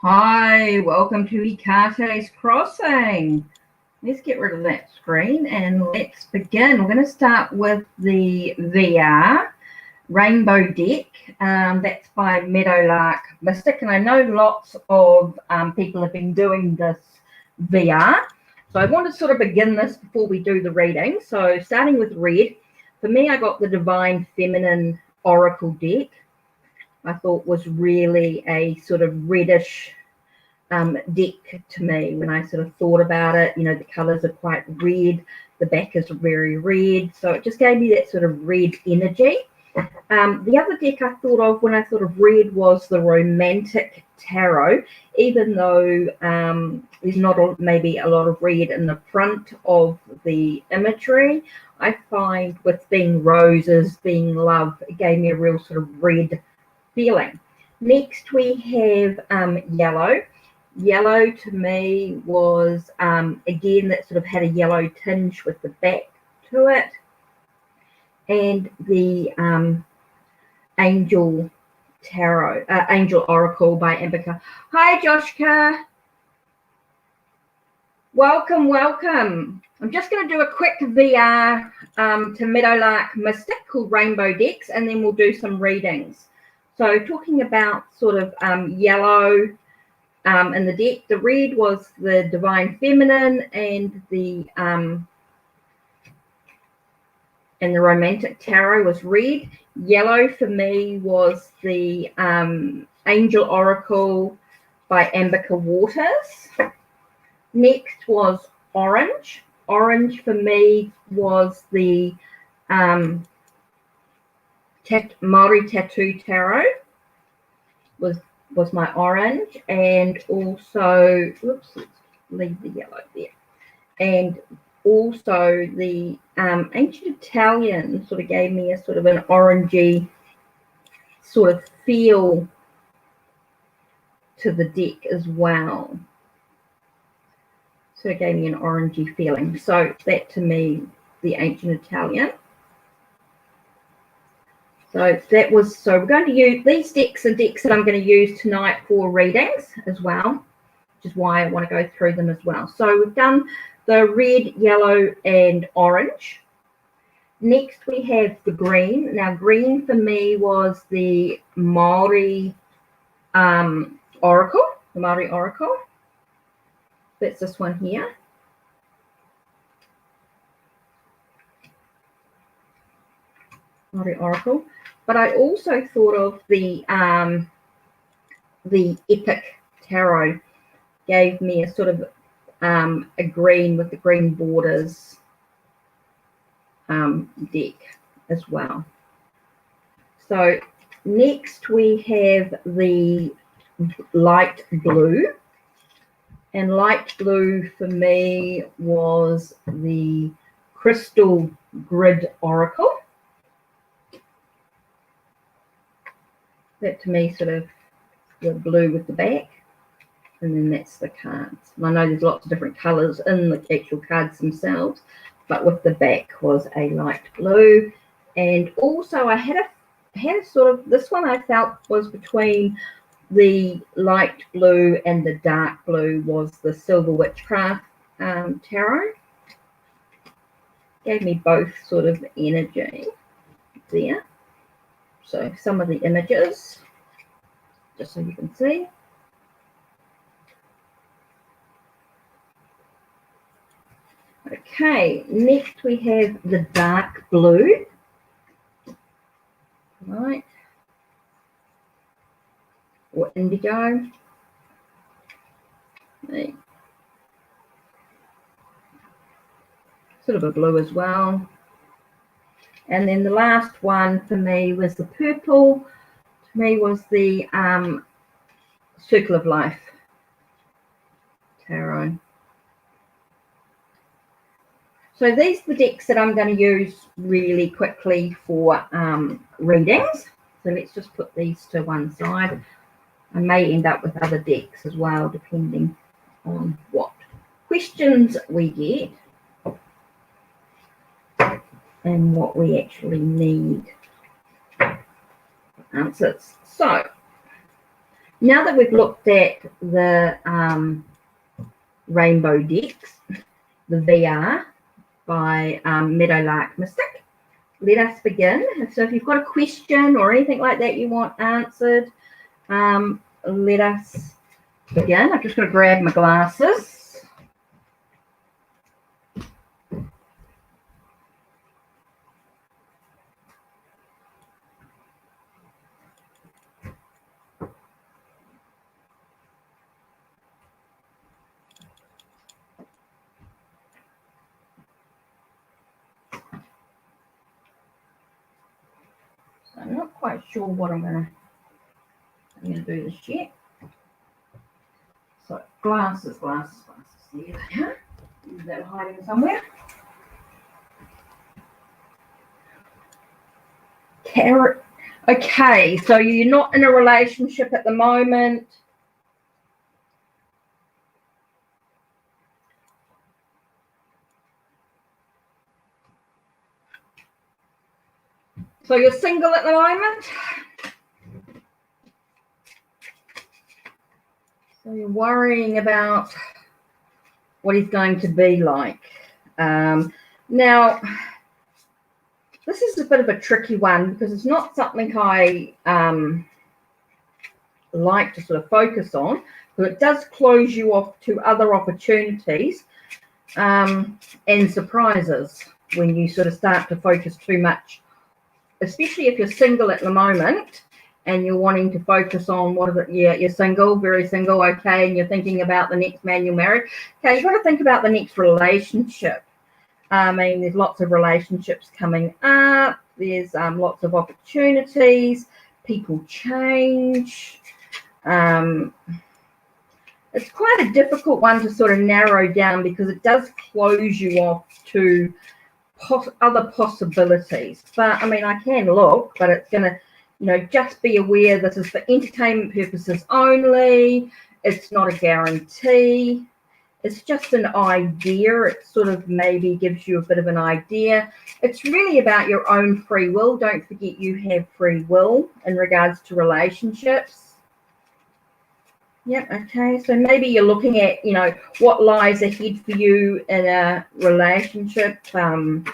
Hi, welcome to HeKate's Crossing. Let's get rid of that screen and let's begin. We're going to start with the VR Rainbow deck. That's by Meadowlark Mystic, and I know lots of people have been doing this VR. So I want to sort of begin this before we do the reading. So starting with red, for me I got the Divine Feminine Oracle deck. I thought was really a sort of reddish deck to me when I sort of thought about it. You know, the colours are quite red, the back is very red, so it just gave me that sort of red energy. The other deck I thought of when I thought of red was the Romantic Tarot, even though there's not maybe a lot of red in the front of the imagery. I find with being roses, being love, it gave me a real sort of red feeling. Next we have yellow. Yellow to me was again that sort of had a yellow tinge with the back to it, and the Angel Tarot, Angel Oracle by Ambica. Hi Joshka, welcome. I'm just going to do a quick VR to Meadowlark Mystic called Rainbow Decks, and then we'll do some readings. So talking about sort of yellow in the deck, the red was the Divine Feminine and the Romantic Tarot was red. Yellow for me was the Angel Oracle by Ambica Waters. Next was orange. Orange for me was the Maori Tattoo Tarot was my orange, and also let's leave the yellow there, and also the Ancient Italian sort of gave me a sort of an orangey sort of feel to the deck as well. So it gave me an orangey feeling. So that to me, the Ancient Italian. So that was, so we're going to use these decks and decks that I'm going to use tonight for readings as well, which is why I want to go through them as well. So we've done the red, yellow, and orange. Next we have the green. Now green for me was the Maori Oracle, the Maori Oracle. That's this one here. Maori Oracle. But I also thought of the Epic Tarot. Gave me a sort of a green with the green borders deck as well. So next we have the light blue, and light blue for me was the Crystal Grid Oracle. That to me sort of the blue with the back, and then that's the cards. And I know there's lots of different colours in the actual cards themselves, but with the back was a light blue. And also I had a sort of, this one I felt was between the light blue and the dark blue, was the Silver Witchcraft Tarot. Gave me both sort of energy there. So some of the images, just so you can see. Okay, next we have the dark blue. Right. Or indigo. Okay. Sort of a blue as well. And then the last one for me was the purple. To me was the Circle of Life Tarot. So these are the decks that I'm going to use really quickly for readings. So let's just put these to one side. I may end up with other decks as well, depending on what questions we get and what we actually need answers. So Now that we've looked at the rainbow decks, the VR by Meadowlark Mystic, let us begin. So if you've got a question or anything like that you want answered, let us begin. I've just got to grab my glasses. I'm not quite sure what I'm gonna do this yet. So glasses. There they are. They're hiding somewhere. Carrot. Okay, so you're not in a relationship at the moment. So you're single at the moment. So you're worrying about what he's going to be like. Now, this is a bit of a tricky one because it's not something I like to sort of focus on, but it does close you off to other opportunities and surprises when you sort of start to focus too much, especially if you're single at the moment and you're wanting to focus on what is it? Yeah, you're single, very single, okay, and you're thinking about the next man you'll marry. Okay, you've got to think about the next relationship. I mean, there's lots of relationships coming up. There's lots of opportunities. People change. It's quite a difficult one to sort of narrow down because it does close you off to other possibilities. But I mean, I can look, but it's going to, just be aware this is for entertainment purposes only. It's not a guarantee. It's just an idea. It sort of maybe gives you a bit of an idea. It's really about your own free will. Don't forget you have free will in regards to relationships. Yep, okay. So maybe you're looking at, what lies ahead for you in a relationship. Okay,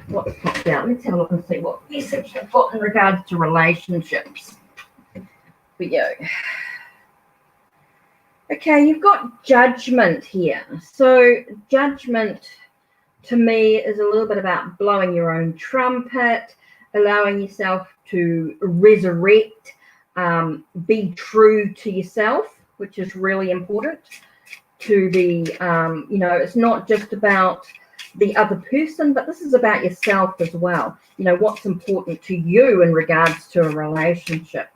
what's popped out? Let's have a look and see what message they've got in regards to relationships for you. Okay, you've got judgment here. So judgment to me is a little bit about blowing your own trumpet, allowing yourself to resurrect, be true to yourself, which is really important to be, it's not just about the other person, but this is about yourself as well. What's important to you in regards to a relationship.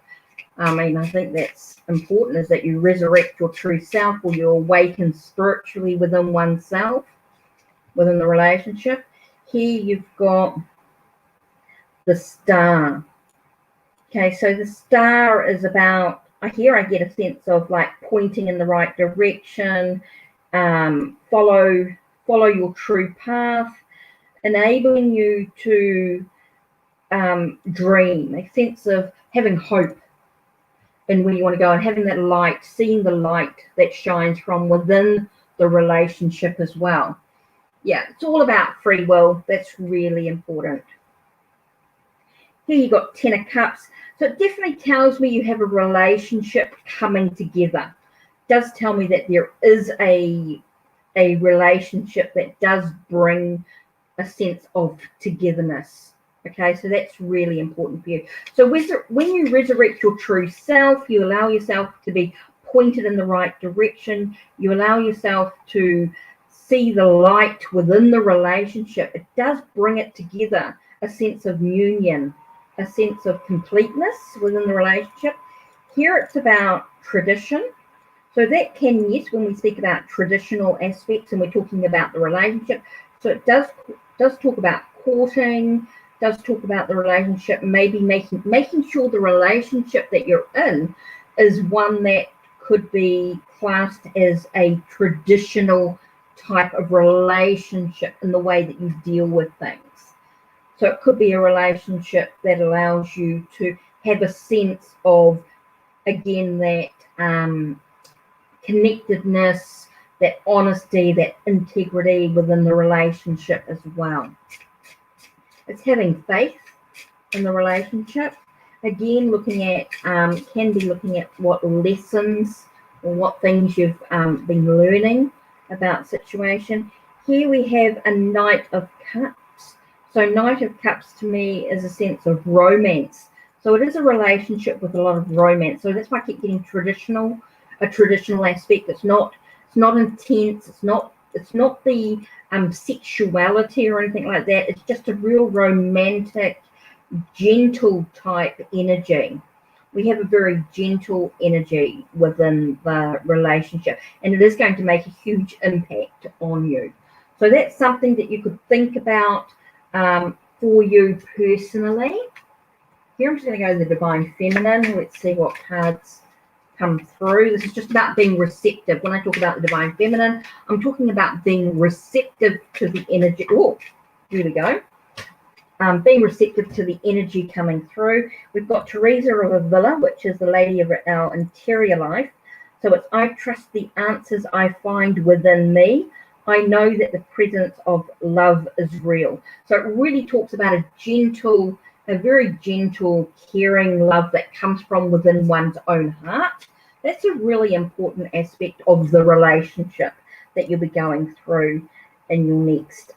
I mean, I think that's important, is that you resurrect your true self, or you awaken spiritually within oneself, within the relationship. Here you've got the star. Okay, so the star is about, here I get a sense of like pointing in the right direction, follow your true path, enabling you to dream, a sense of having hope and where you want to go, and having that light, seeing the light that shines from within the relationship as well. Yeah, it's all about free will. That's really important. Here you got 10 of Cups. So it definitely tells me you have a relationship coming together. It does tell me that there is a relationship that does bring a sense of togetherness. Okay, so that's really important for you. So when you resurrect your true self, you allow yourself to be pointed in the right direction. You allow yourself to see the light within the relationship. It does bring it together, a sense of union, a sense of completeness within the relationship. Here it's about tradition. So that can, yes, when we speak about traditional aspects and we're talking about the relationship, so it does talk about courting, does talk about the relationship, maybe making sure the relationship that you're in is one that could be classed as a traditional type of relationship in the way that you deal with things. So it could be a relationship that allows you to have a sense of again, that connectedness, that honesty, that integrity within the relationship as well. It's having faith in the relationship. Again, looking at, can be looking at what lessons or what things you've been learning about situation. Here we have a Knight of Cups. So Knight of Cups to me is a sense of romance. So it is a relationship with a lot of romance. So that's why I keep getting a traditional aspect. It's not intense. It's not the sexuality or anything like that. It's just a real romantic, gentle type energy. We have a very gentle energy within the relationship, and it is going to make a huge impact on you. So that's something that you could think about for you personally. Here I'm just going to go to the Divine Feminine. Let's see what cards come through. This is just about being receptive. When I talk about the Divine Feminine, I'm talking about being receptive to the energy. Oh, here we go. Being receptive to the energy coming through. We've got Teresa of Avila, which is the lady of our interior life. So it's, I trust the answers I find within me. I know that the presence of love is real. So it really talks about a very gentle, caring love that comes from within one's own heart. That's a really important aspect of the relationship that you'll be going through in your next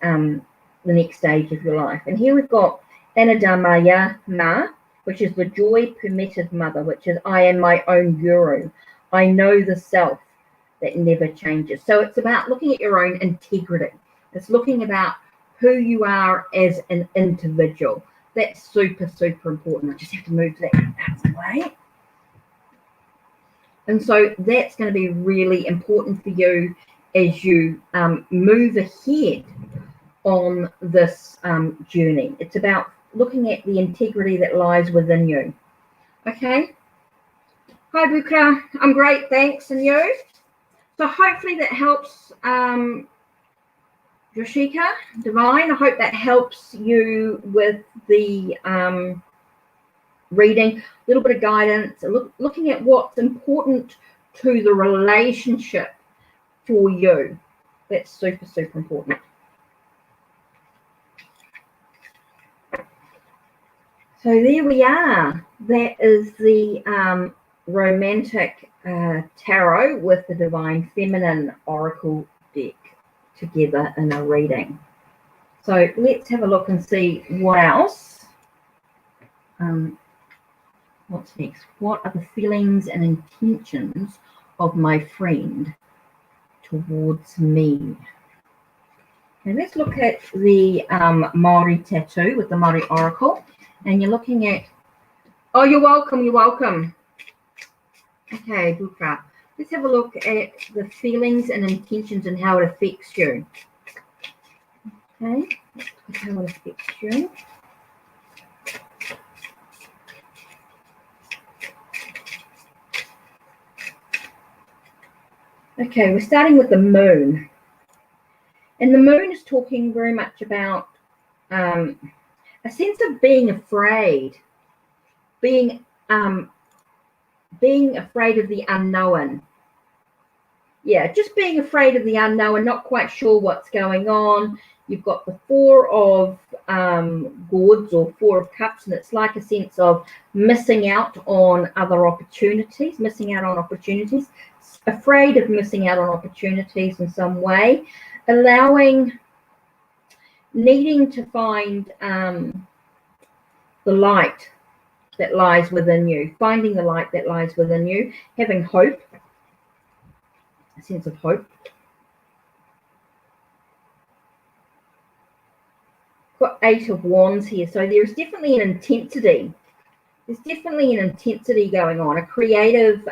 the next stage of your life. And here we've got Anadamaya Ma, which is the joy permitted mother, which is I am my own guru. I know the self that never changes. So it's about looking at your own integrity. It's looking about who you are as an individual. That's super, super important. I just have to move that out of the way. And so that's going to be really important for you as you move ahead on this journey. It's about looking at the integrity that lies within you. Okay. Hi, Buka. I'm great, thanks. And you? So hopefully that helps, Joshika, Divine. I hope that helps you with the reading, a little bit of guidance, looking at what's important to the relationship for you. That's super, super important. So there we are. That is the romantic tarot with the Divine Feminine Oracle deck together in a reading. So let's have a look and see what else. What's next? What are the feelings and intentions of my friend towards me? Okay, let's look at the Maori tattoo with the Maori Oracle. And you're looking at, oh, you're welcome, you're welcome. Okay, Buka. Let's have a look at the feelings and intentions and how it affects you. Okay, let's look at how it affects you. Okay, we're starting with the moon. And the moon is talking very much about a sense of being afraid, being afraid of the unknown. Yeah, just being afraid of the unknown, not quite sure what's going on. You've got the Four of Gourds or Four of Cups, and it's like a sense of missing out on other opportunities, afraid of missing out on opportunities in some way, needing to find the light that lies within you, finding the light that lies within you, having hope, a sense of hope. Got Eight of Wands here, so there's definitely an intensity. There's definitely an intensity going on, a creative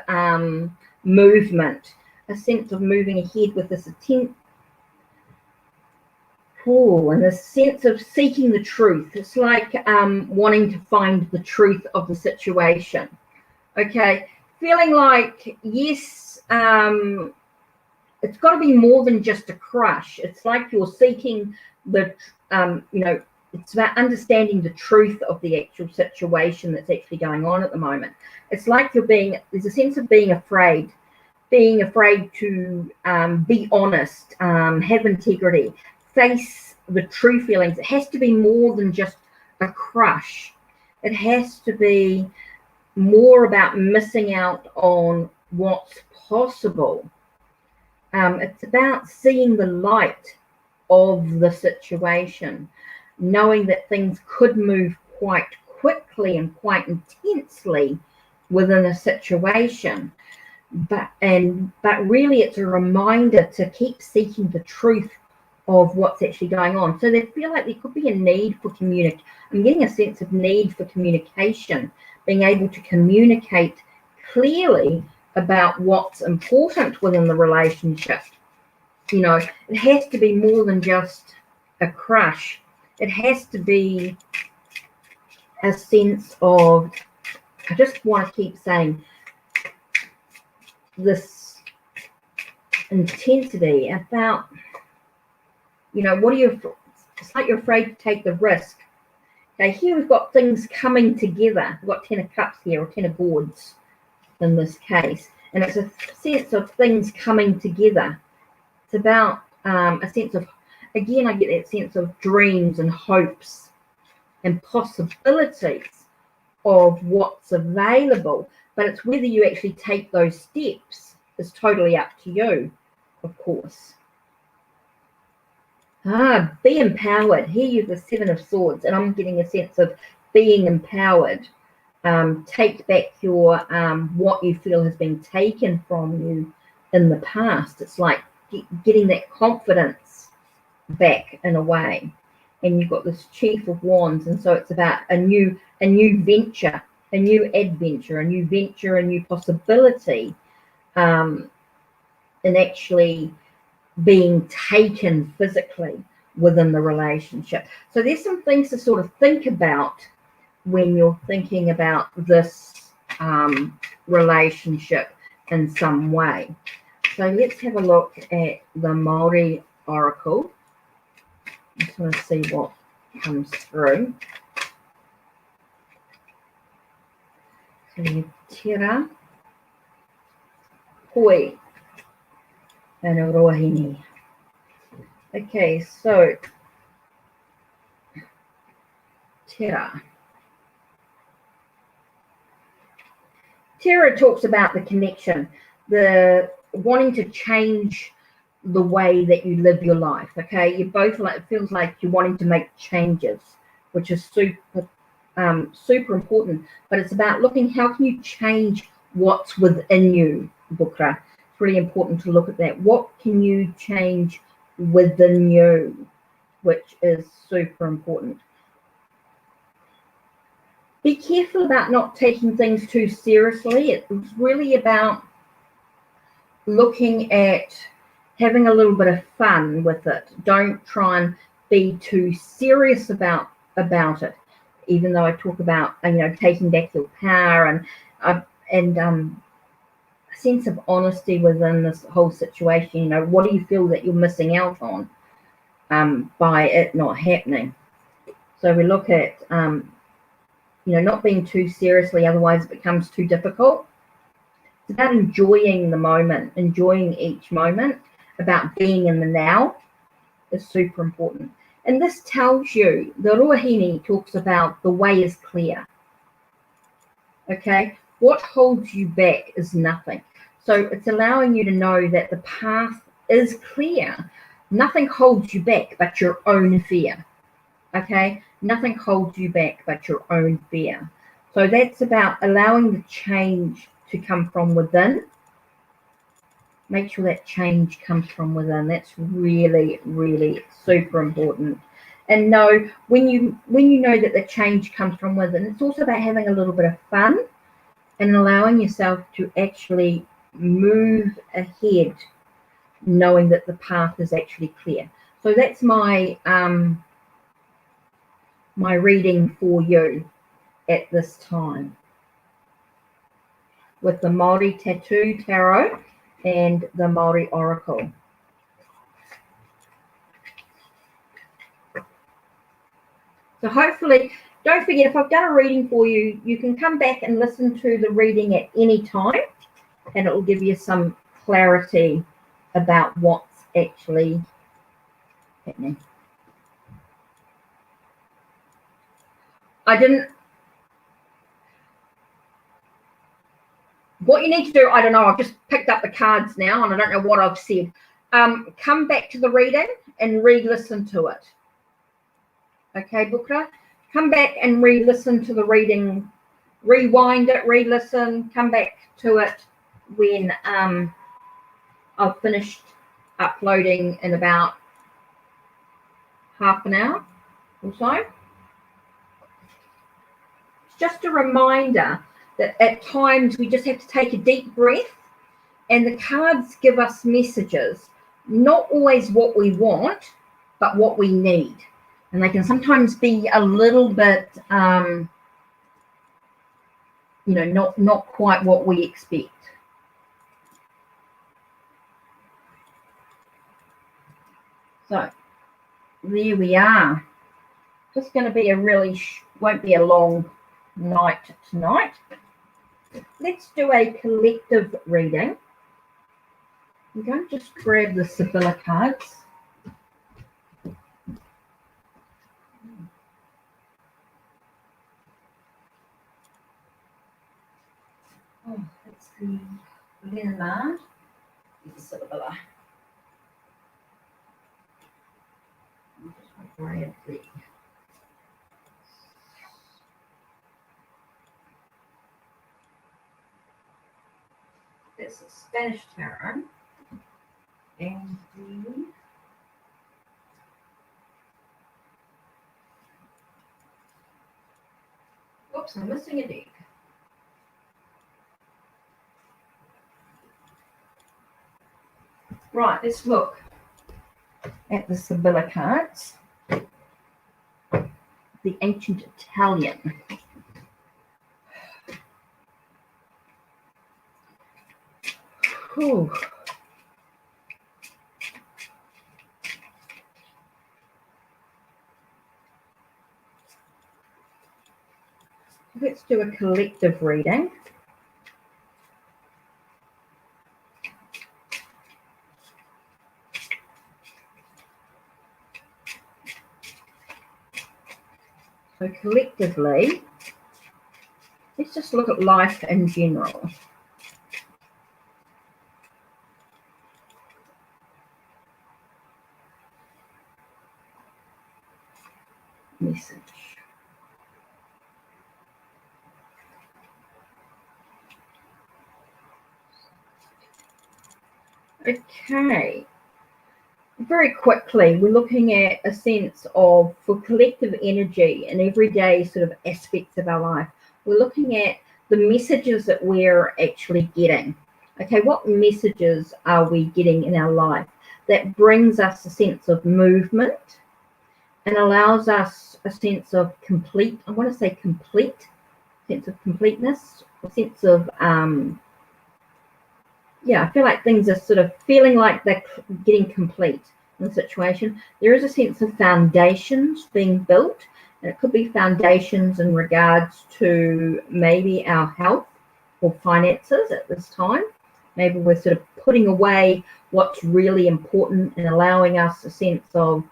movement, a sense of moving ahead with this intent. Oh, and the sense of seeking the truth. It's like wanting to find the truth of the situation. Okay, feeling like, yes, it's got to be more than just a crush. It's like you're seeking the, it's about understanding the truth of the actual situation that's actually going on at the moment. It's like there's a sense of being afraid to be honest, have integrity, face the true feelings. It has to be more than just a crush. It has to be more about missing out on what's possible. It's about seeing the light of the situation, knowing that things could move quite quickly and quite intensely within a situation. But really it's a reminder to keep seeking the truth of what's actually going on. So they feel like there could be a need for I'm getting a sense of need for communication, being able to communicate clearly about what's important within the relationship. You know, it has to be more than just a crush. It has to be a sense of, I just want to keep saying, this intensity about, you know, it's like you're afraid to take the risk. Okay, here we've got things coming together. We've got 10 of cups here, or 10 of boards in this case. And it's a sense of things coming together. It's about a sense of, again, I get that sense of dreams and hopes and possibilities of what's available. But it's whether you actually take those steps is totally up to you, of course. Be empowered. Here you have the 7 of Swords, and I'm getting a sense of being empowered. Take back your what you feel has been taken from you in the past. It's like getting that confidence back in a way. And you've got this Chief of Wands, and so it's about a new venture, a new adventure, a new venture, a new possibility, and actually being taken physically within the relationship. So there's some things to sort of think about when you're thinking about this relationship in some way. So let's have a look at the Maori Oracle. I just want to see what comes through. So you tira, poi, and a rohini. Okay, so tira. Tira talks about the connection, the wanting to change the way that you live your life. Okay, you both like, it feels like you're wanting to make changes, which is super important. But it's about looking, how can you change what's within you, Bukra? It's really important to look at that. What can you change within you, which is super important. Be careful about not taking things too seriously. It's really about looking at having a little bit of fun with it. Don't try and be too serious about it. Even though I talk about, you know, taking back your power and a sense of honesty within this whole situation. You know, what do you feel that you're missing out on by it not happening? So we look at you know, not being too seriously, otherwise it becomes too difficult. It's about enjoying the moment, enjoying each moment, about being in the now is super important. And this tells you, the Ruahine talks about the way is clear. Okay, what holds you back is nothing. So it's allowing you to know that the path is clear. Nothing holds you back but your own fear. Okay, nothing holds you back but your own fear. So that's about allowing the change to come from within. Make sure that change comes from within. That's really, really super important. And know when you know that the change comes from within, it's also about having a little bit of fun and allowing yourself to actually move ahead, knowing that the path is actually clear. So that's my my reading for you at this time with the Maori Tattoo Tarot and the Maori Oracle. So hopefully, don't forget, if I've done a reading for you, you can come back and listen to the reading at any time, and it will give you some clarity about what's actually happening. What you need to do, I don't know, I've just picked up the cards now and I don't know what I've said. Come back to the reading and re-listen to it. Okay, Bukra? Come back and re-listen to the reading, rewind it, re-listen, come back to it when I've finished uploading in about half an hour or so. It's just a reminder that at times we just have to take a deep breath, and the cards give us messages, not always what we want, but what we need. And they can sometimes be a little bit, not quite what we expect. So there we are. Just going to be a really, won't be a long night tonight. Let's do a collective reading. I'm going to just grab the Sibylla cards. Oh, that's the Leonard. The Sibylla. I'm just going to grab the There's a Spanish tarot and the oops, I'm missing a deck. Right, let's look at the Sibylla cards. The Ancient Italian. Whew. Let's do a collective reading. So collectively, let's just look at life in general. Message. Okay. Very quickly, we're looking at a sense of, for collective energy and everyday sort of aspects of our life, we're looking at the messages that we're actually getting. Okay, what messages are we getting in our life that brings us a sense of movement and allows us a sense of complete, I want to say complete, sense of completeness, a sense of I feel like things are sort of feeling like they're getting complete in the situation. There is a sense of foundations being built, and it could be foundations in regards to maybe our health or finances at this time. Maybe we're sort of putting away what's really important and allowing us a sense of,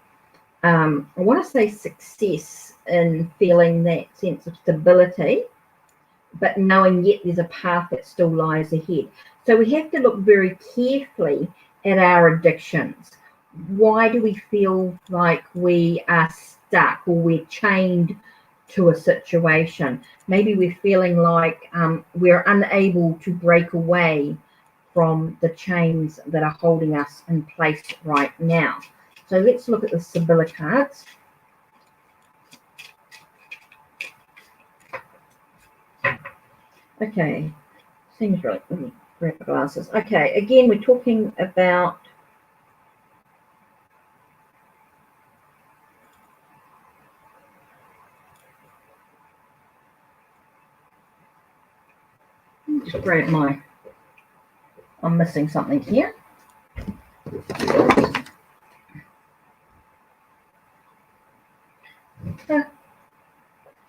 I want to say success in feeling that sense of stability, but knowing yet there's a path that still lies ahead. So we have to look very carefully at our addictions. Why do we feel like we are stuck or we're chained to a situation? Maybe we're feeling like we're unable to break away from the chains that are holding us in place right now. So let's look at the Sibylla cards. Okay, seems really, let me grab the glasses. Okay, again, we're talking about just grab my, I'm missing something here.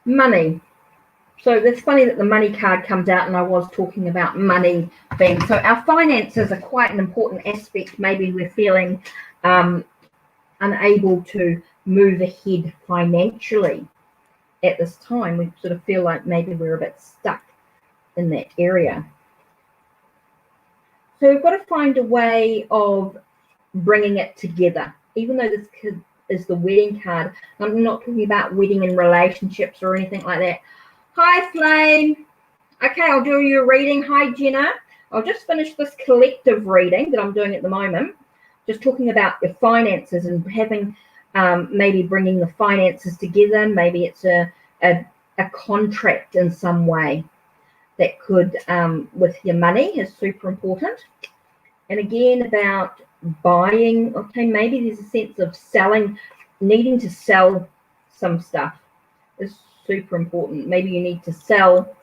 Money. So it's funny that the money card comes out, and I was talking about money being, so our finances are quite an important aspect. Maybe we're feeling unable to move ahead financially at this time. We sort of feel like maybe we're a bit stuck in that area. So we've got to find a way of bringing it together. Even though this is the wedding card, I'm not talking about wedding and relationships or anything like that. Hi, Flame. Okay, I'll do your reading. Hi, Jenna. I'll just finish this collective reading that I'm doing at the moment. Just talking about your finances and having maybe bringing the finances together. Maybe it's a contract in some way that could, with your money, is super important. And again, about buying. Okay, maybe there's a sense of selling, needing to sell some stuff is super important. Maybe you need to sell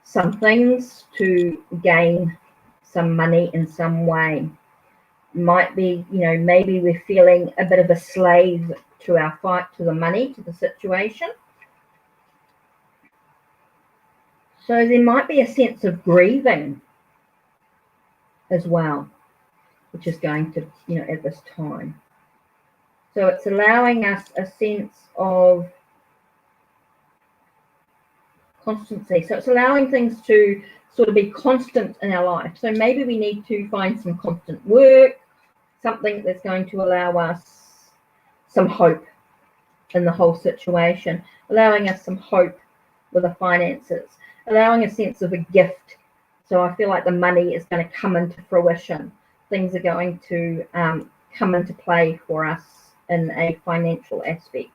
some things to gain some money in some way. Might be, maybe we're feeling a bit of a slave to our fight, to the money, to the situation. So there might be a sense of grieving as well, which is going to, at this time. So it's allowing us a sense of constancy. So it's allowing things to sort of be constant in our life. So maybe we need to find some constant work, something that's going to allow us some hope in the whole situation, allowing us some hope with the finances, allowing a sense of a gift. So I feel like the money is going to come into fruition. Things are going to come into play for us in a financial aspect,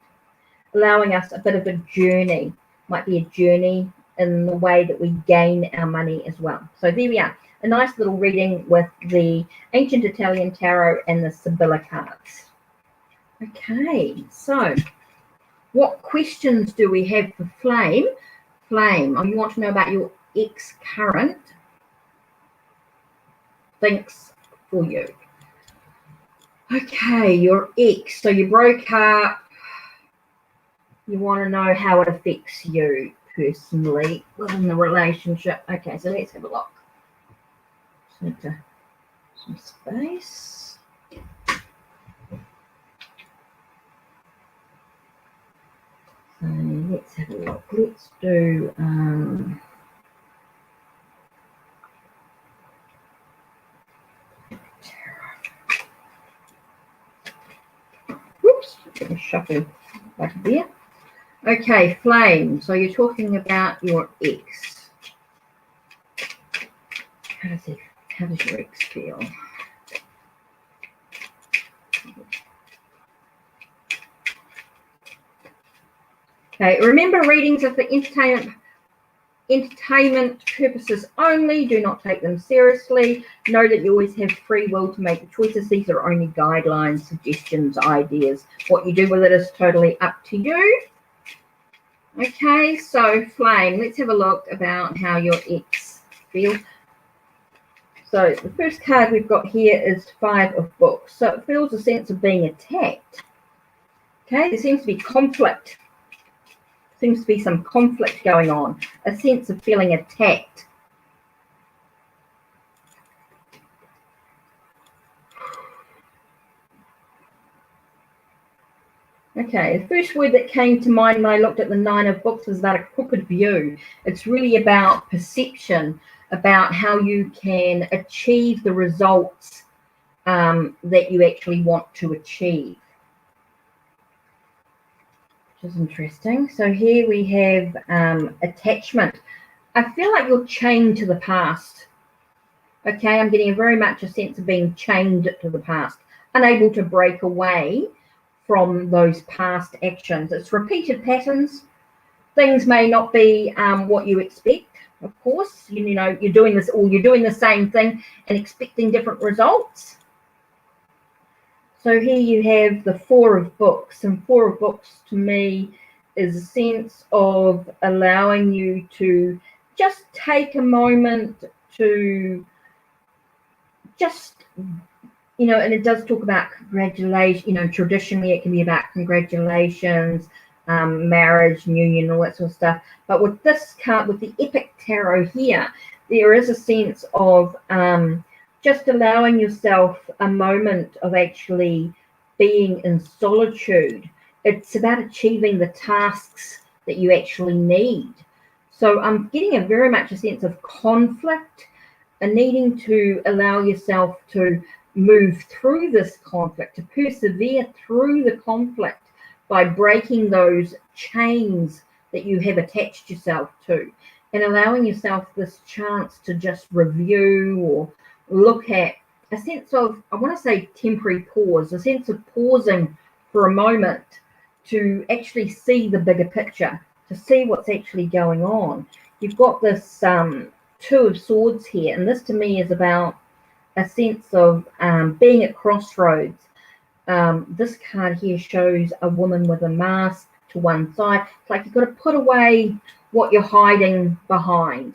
allowing us a bit of a journey. Might be a journey in the way that we gain our money as well. So there we are, a nice little reading with the Ancient Italian Tarot and the Sibylla cards. Okay, so what questions do we have for Flame? Flame, you want to know about your ex-current thinks for you. Okay, your ex, so you broke up. You want to know how it affects you personally within the relationship. Okay, so let's have a look. Just need to some space. So let's have a look. Let's do whoops, let me shuffle back there. Okay, Flame. So you're talking about your ex. How does your ex feel? Okay, remember, readings are for entertainment purposes only. Do not take them seriously. Know that you always have free will to make the choices. These are only guidelines, suggestions, ideas. What you do with it is totally up to you. Okay, so Flame, let's have a look about how your ex feels. So the first card we've got here is 5 of Books. So it feels a sense of being attacked. Okay, there seems to be conflict. Seems to be some conflict going on. A sense of feeling attacked. Okay, the first word that came to mind when I looked at the 9 of Books was about a crooked view. It's really about perception, about how you can achieve the results that you actually want to achieve, which is interesting. So here we have attachment. I feel like you're chained to the past. Okay, I'm getting very much a sense of being chained to the past, unable to break away from those past actions. It's repeated patterns. Things may not be what you expect, of course. You're doing this, or you're doing the same thing and expecting different results. So here you have the 4 of Books, and 4 of Books to me is a sense of allowing you to just take a moment to just, and it does talk about congratulations. Traditionally it can be about congratulations, marriage, union, all that sort of stuff. But with this card, with the Epic Tarot here, there is a sense of just allowing yourself a moment of actually being in solitude. It's about achieving the tasks that you actually need. So I'm getting a very much a sense of conflict and needing to allow yourself to move through this conflict, to persevere through the conflict by breaking those chains that you have attached yourself to, and allowing yourself this chance to just review or look at a sense of, I want to say temporary pause, a sense of pausing for a moment to actually see the bigger picture, to see what's actually going on. You've got this Two of Swords here, and this to me is about a sense of being at crossroads. This card here shows a woman with a mask to one side. It's like you've got to put away what you're hiding behind.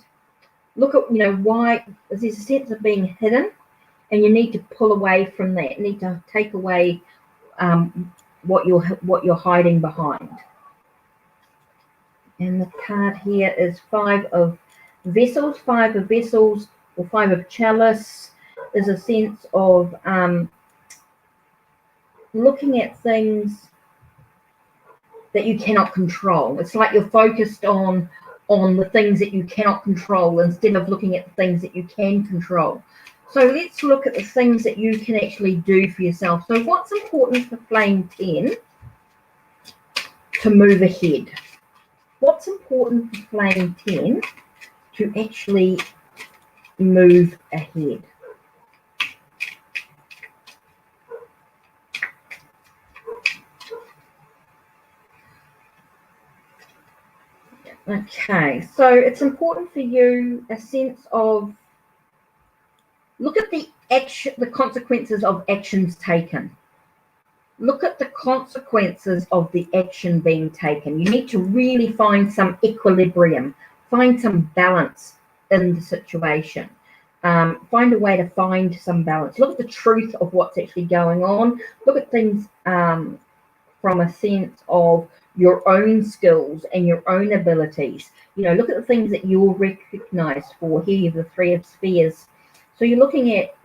Look at, why there's a sense of being hidden, and you need to pull away from that. You need to take away what you're hiding behind. And the card here is Five of Vessels. Five of Vessels, or Five of Chalice, is a sense of looking at things that you cannot control. It's like you're focused on the things that you cannot control instead of looking at the things that you can control. So let's look at the things that you can actually do for yourself. So what's important for Flame 10 to move ahead? What's important for Flame 10 to actually move ahead? Okay, so it's important for you a sense of, look at the consequences of actions taken. Look at the consequences of the action being taken. You need to really find some equilibrium, find some balance in the situation. Find a way to find some balance. Look at the truth of what's actually going on. Look at things from a sense of your own skills and your own abilities. Look at the things that you're recognized for. Here you have the Three of Spheres. So you're looking at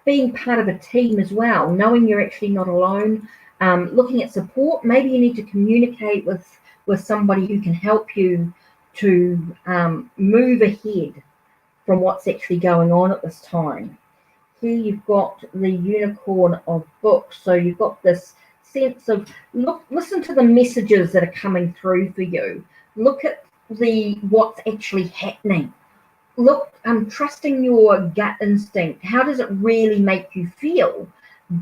being part of a team as well, knowing you're actually not alone, looking at support. Maybe you need to communicate with somebody who can help you to move ahead from what's actually going on at this time. Here you've got the Unicorn of Books. So you've got this sense of, listen to the messages that are coming through for you. Look at what's actually happening. Look, trusting your gut instinct. How does it really make you feel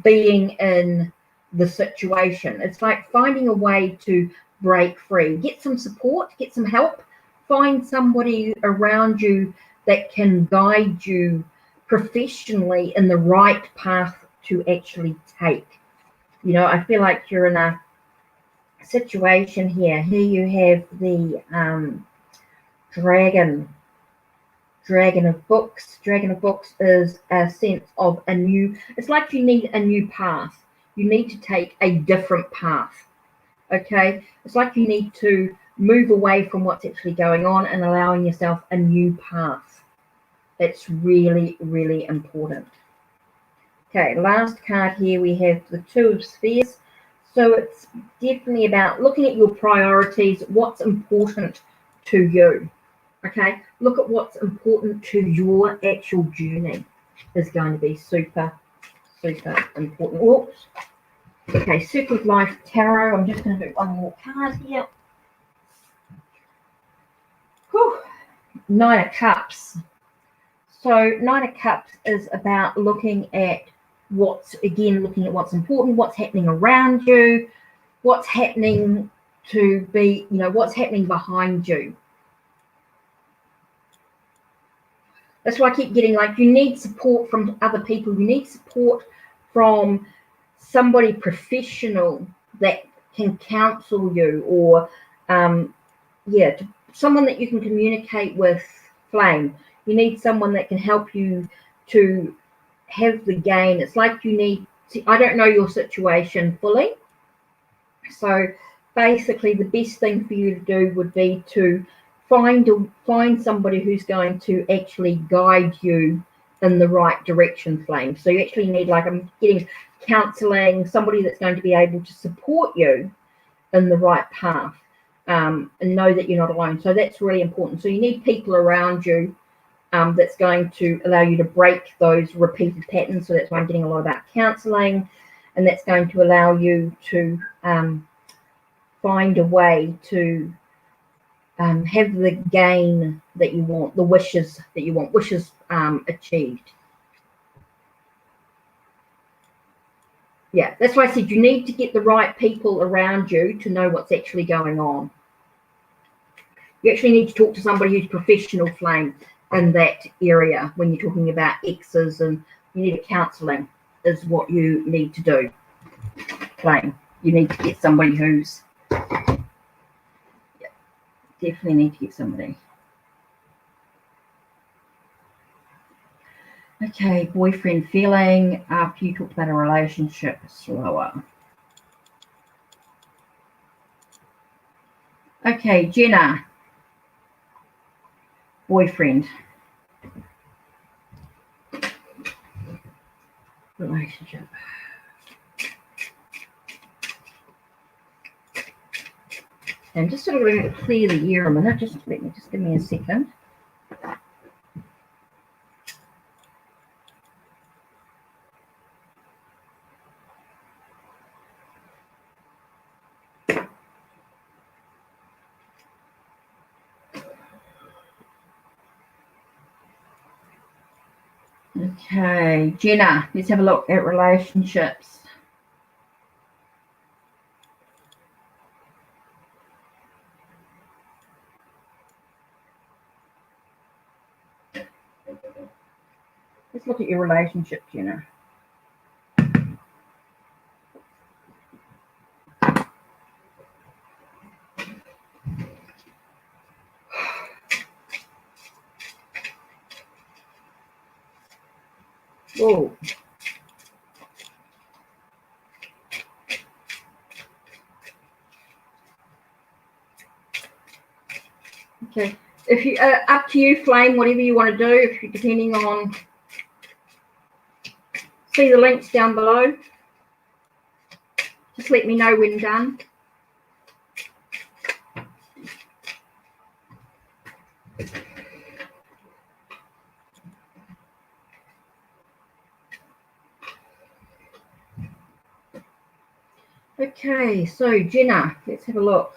being in the situation? It's like finding a way to break free. Get some support, get some help, find somebody around you that can guide you professionally in the right path to actually take. I feel like you're in a situation here. Here you have the Dragon of Books. Dragon of Books is a sense of it's like you need a new path. You need to take a different path. Okay? It's like you need to move away from what's actually going on and allowing yourself a new path. It's really, really important. Okay, last card here we have the Two of Spheres. So it's definitely about looking at your priorities, what's important to you. Okay, look at what's important to your actual journey is going to be super, super important. Whoops. Okay, Circle of Life Tarot. I'm just going to do one more card here. Whew. Nine of Cups. So Nine of Cups is about looking at what's important, what's happening around you, what's happening what's happening behind you. That's why I keep getting, like, you need support from other people. You need support from somebody professional that can counsel you, or someone that you can communicate with, Flame. You need someone that can help you to have the gain. It's like you need to, I don't know your situation fully, so basically the best thing for you to do would be to find somebody who's going to actually guide you in the right direction, flame. So you actually need, like, I'm getting counseling, somebody that's going to be able to support you in the right path, and know that you're not alone. So that's really important. So you need people around you that's going to allow you to break those repeated patterns. So that's why I'm getting a lot about counseling, and that's going to allow you to find a way to have the gain that you want, the wishes that you want, wishes achieved. Yeah, that's why I said you need to get the right people around you to know what's actually going on. You actually need to talk to somebody who's professional, flame, in that area when you're talking about exes, and you need a counseling is what you need to do, flame. You need to get somebody who's, yeah, definitely need to get somebody. Okay, boyfriend feeling after you talked about a relationship, slower. Okay, Jenna, boyfriend, relationship. And just sort of going to clear the air a minute. Just give me a second. Okay, Jenna, let's have a look at relationships. Let's look at your relationship, Jenna. Whoa. Okay, if you up to you, flame, whatever you want to do. If you're depending on, see the links down below. Just let me know when done. Okay, so Jenna, let's have a look.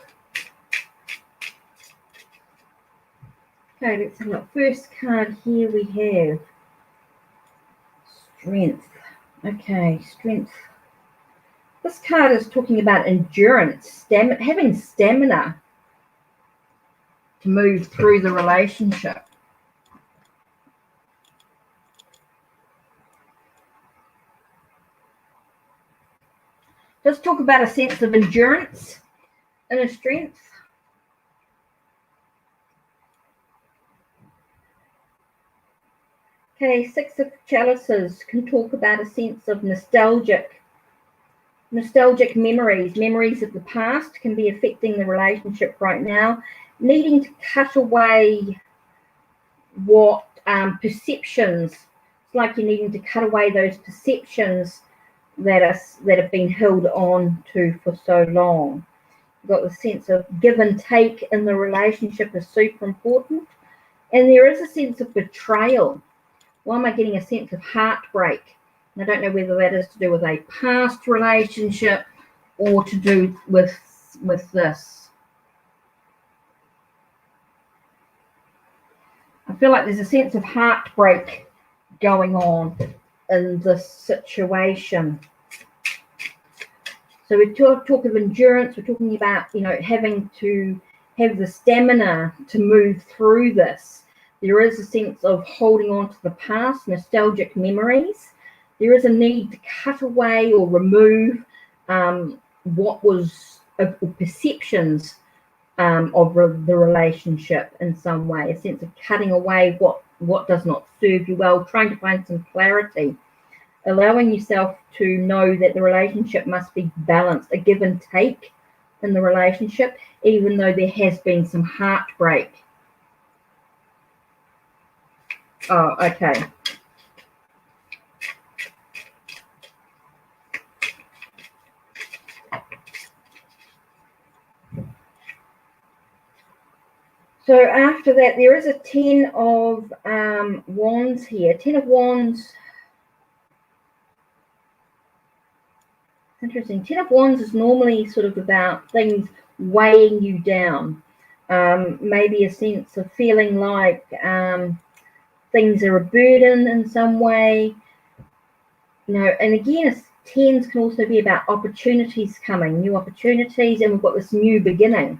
Okay, let's have a look. First card here we have Strength. Okay, Strength. This card is talking about endurance, having stamina to move through the relationship. Let's talk about a sense of endurance and a strength. Okay, Six of Chalices can talk about a sense of nostalgic memories of the past can be affecting the relationship right now, needing to cut away what perceptions. It's like you're needing to cut away those perceptions that have been held on to for so long. You've got the sense of give and take in the relationship is super important, and there is a sense of betrayal. Why am I getting a sense of heartbreak? And I don't know whether that is to do with a past relationship or to do with this. I feel like there's a sense of heartbreak going on in this situation. So we talk of endurance. We're talking about, having to have the stamina to move through this. There is a sense of holding on to the past, nostalgic memories. There is a need to cut away or remove what was perceptions of the relationship in some way, a sense of cutting away what does not serve you well, trying to find some clarity, allowing yourself to know that the relationship must be balanced, a give and take in the relationship, even though there has been some heartbreak. Oh, okay. So after that, there is a 10 of Wands here. 10 of Wands. Interesting. 10 of Wands is normally sort of about things weighing you down. Maybe a sense of feeling like things are a burden in some way. You know, and again, 10s can also be about opportunities coming, new opportunities, and we've got this new beginning.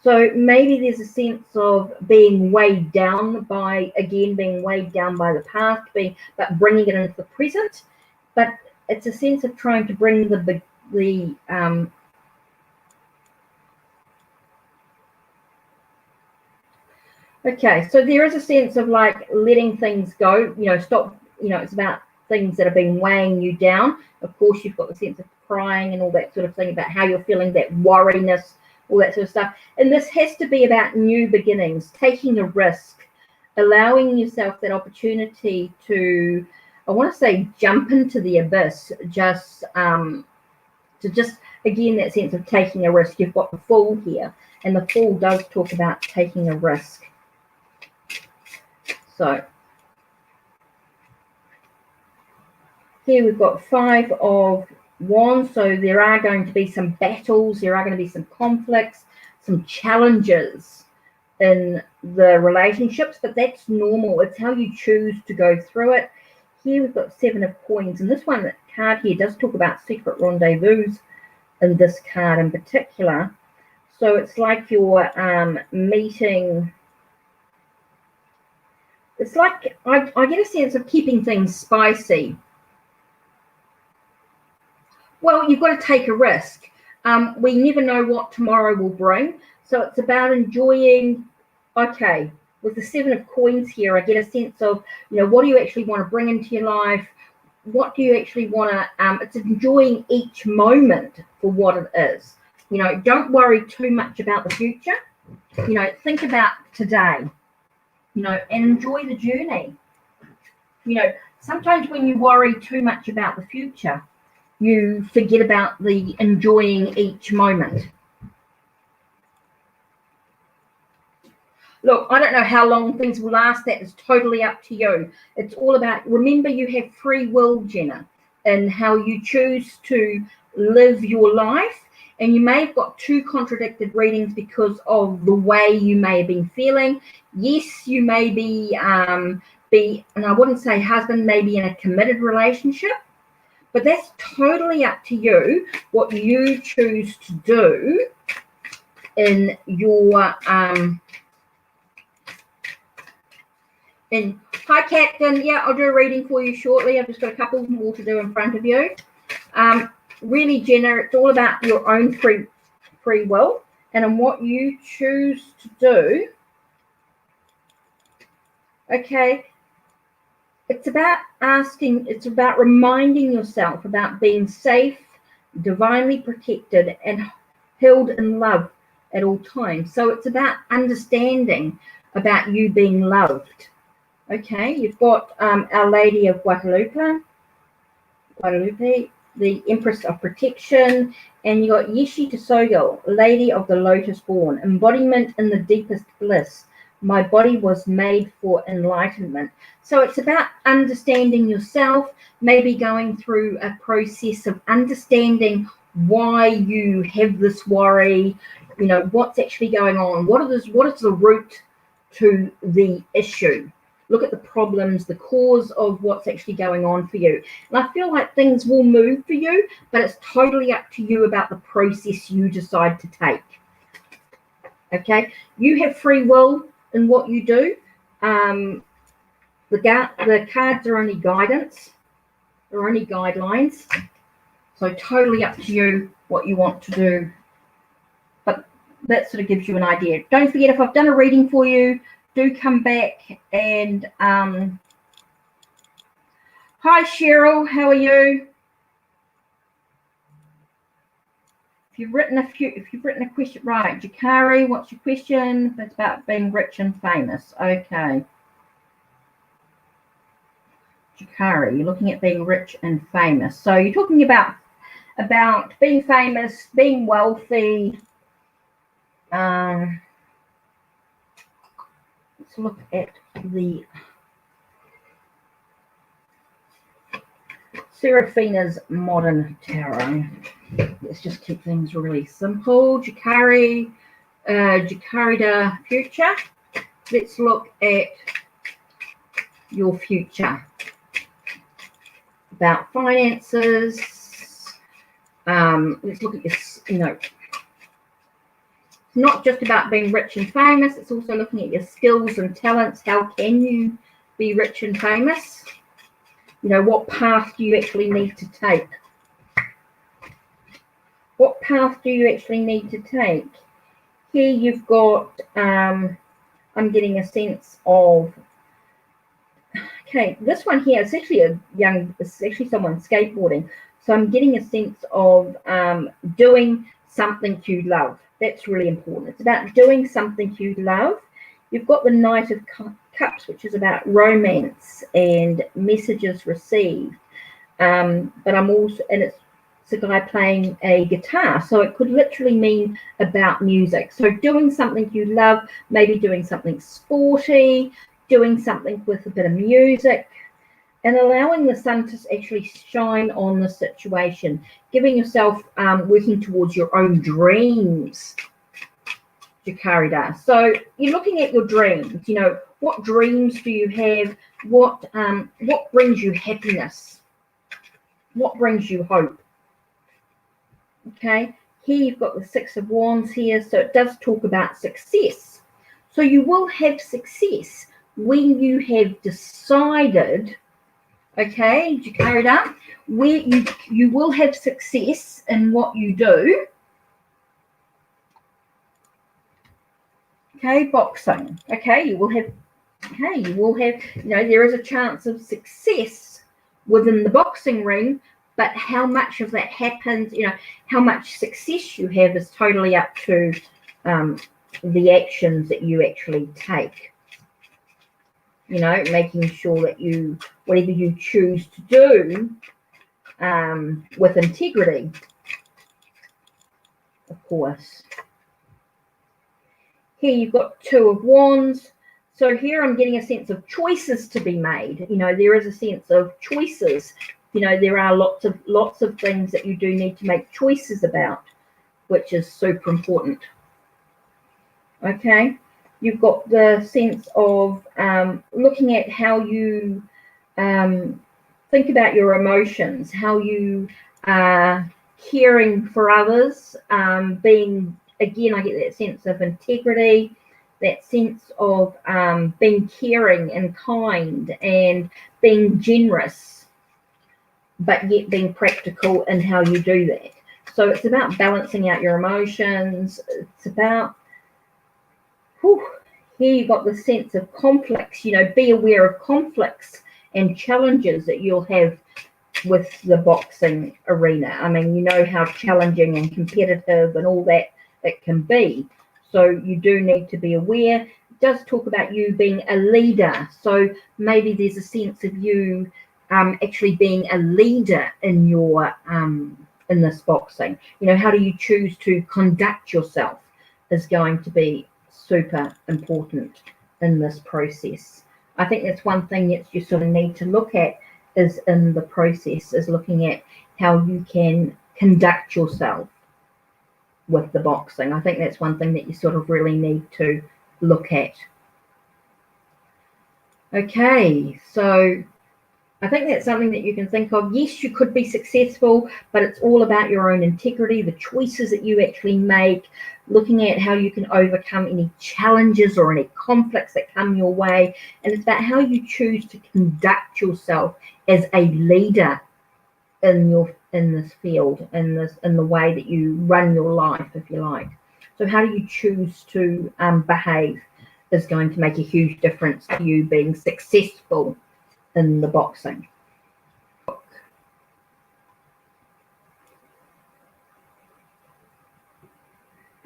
So maybe there's a sense of being weighed down by, again, being weighed down by the past, but bringing it into the present. But it's a sense of trying to bring the okay, so there is a sense of like letting things go, you know, stop, you know, it's about things that have been weighing you down. Of course, you've got the sense of crying and all that sort of thing about how you're feeling, that worriness, all that sort of stuff. And this has to be about new beginnings, taking a risk, allowing yourself that opportunity to, I want to say, jump into the abyss, just again, that sense of taking a risk. You've got the Fool here, and the Fool does talk about taking a risk. So here we've got 5 of Wands. So there are going to be some battles, there are going to be some conflicts, some challenges in the relationships, but that's normal. It's how you choose to go through it. Here we've got 7 of Coins, and this one card here does talk about secret rendezvous in this card in particular. So it's like you're meeting. It's like I get a sense of keeping things spicy. Well, you've got to take a risk. We never know what tomorrow will bring. So it's about enjoying, okay, with the 7 of Coins here, I get a sense of, you know, what do you actually want to bring into your life? What do you actually want to, it's enjoying each moment for what it is. You know, don't worry too much about the future. You know, think about today, you know, and enjoy the journey. You know, sometimes when you worry too much about the future, you forget about the enjoying each moment. Look, I don't know how long things will last. That is totally up to you. It's all about, remember, you have free will, Jenna, and how you choose to live your life. And you may have got 2 contradicted readings because of the way you may have been feeling. Yes, you may be, and I wouldn't say husband, maybe in a committed relationship. But that's totally up to you, what you choose to do in your hi Captain, yeah, I'll do a reading for you shortly. I've just got a couple more to do in front of you. Really, Jenna, it's all about your own free will and in what you choose to do. Okay. It's about asking, it's about reminding yourself about being safe, divinely protected, and held in love at all times. So it's about understanding about you being loved. Okay, you've got Our Lady of Guadalupe, the Empress of Protection, and you got Yeshi Tsogo, Lady of the Lotus Born, embodiment in the deepest bliss. My body was made for enlightenment. So it's about understanding yourself, maybe going through a process of understanding why you have this worry, you know, what's actually going on, what is the root to the issue. Look at the problems, the cause of what's actually going on for you. And I feel like things will move for you, but it's totally up to you about the process you decide to take. Okay, you have free will in what you do. The cards are only guidance, they're only guidelines. So totally up to you what you want to do. But that sort of gives you an idea. Don't forget, if I've done a reading for you, do come back and hi Cheryl, how are you? If you've written a question, right, Jakari, what's your question? It's about being rich and famous. Okay. Jakari, you're looking at being rich and famous. So you're talking about being famous, being wealthy. Let's look at the Serafina's Modern Tarot. Let's just keep things really simple. Jacarida future. Let's look at your future. About finances. Let's look at this, it's not just about being rich and famous, it's also looking at your skills and talents. How can you be rich and famous? What path do you actually need to take? What path do you actually need to take? Here you've got, I'm getting a sense of, okay, this one here is actually it's actually someone skateboarding. So I'm getting a sense of doing something you love. That's really important. It's about doing something you love. You've got the Knight of Cups, which is about romance and messages received. But I'm also, and it's a guy playing a guitar. So it could literally mean about music. So doing something you love, maybe doing something sporty, doing something with a bit of music, and allowing the sun to actually shine on the situation, giving yourself, working towards your own dreams, Jacarida. So you're looking at your dreams, what dreams do you have? What brings you happiness? What brings you hope? Okay, here you've got the Six of Wands here, so it does talk about success. So you will have success when you have decided, okay, Jacarida, where you will have success in what you do. Okay, boxing. Okay, you will have, there is a chance of success within the boxing ring, but how much of that happens, how much success you have is totally up to the actions that you actually take. Making sure that whatever you choose to do with integrity, of course. Here you've got Two of Wands. So here I'm getting a sense of choices to be made. There is a sense of choices. There are lots of things that you do need to make choices about, which is super important. Okay. You've got the sense of looking at how you think about your emotions, how you are caring for others, being, again, I get that sense of integrity, that sense of being caring and kind and being generous, but yet being practical in how you do that. So it's about balancing out your emotions. It's about, here you've got the sense of conflicts, be aware of conflicts and challenges that you'll have with the boxing arena. I mean, how challenging and competitive and all that it can be. So you do need to be aware. It does talk about you being a leader. So maybe there's a sense of you actually being a leader in your in this boxing. How do you choose to conduct yourself is going to be super important in this process. I think that's one thing that you sort of need to look at is in the process, is looking at how you can conduct yourself with the boxing. I think that's one thing that you sort of really need to look at. Okay, so I think that's something that you can think of. Yes, you could be successful, but it's all about your own integrity, the choices that you actually make, looking at how you can overcome any challenges or any conflicts that come your way. And it's about how you choose to conduct yourself as a leader in this field, in the way that you run your life, if you like. So how do you choose to behave is going to make a huge difference to you being successful in the boxing.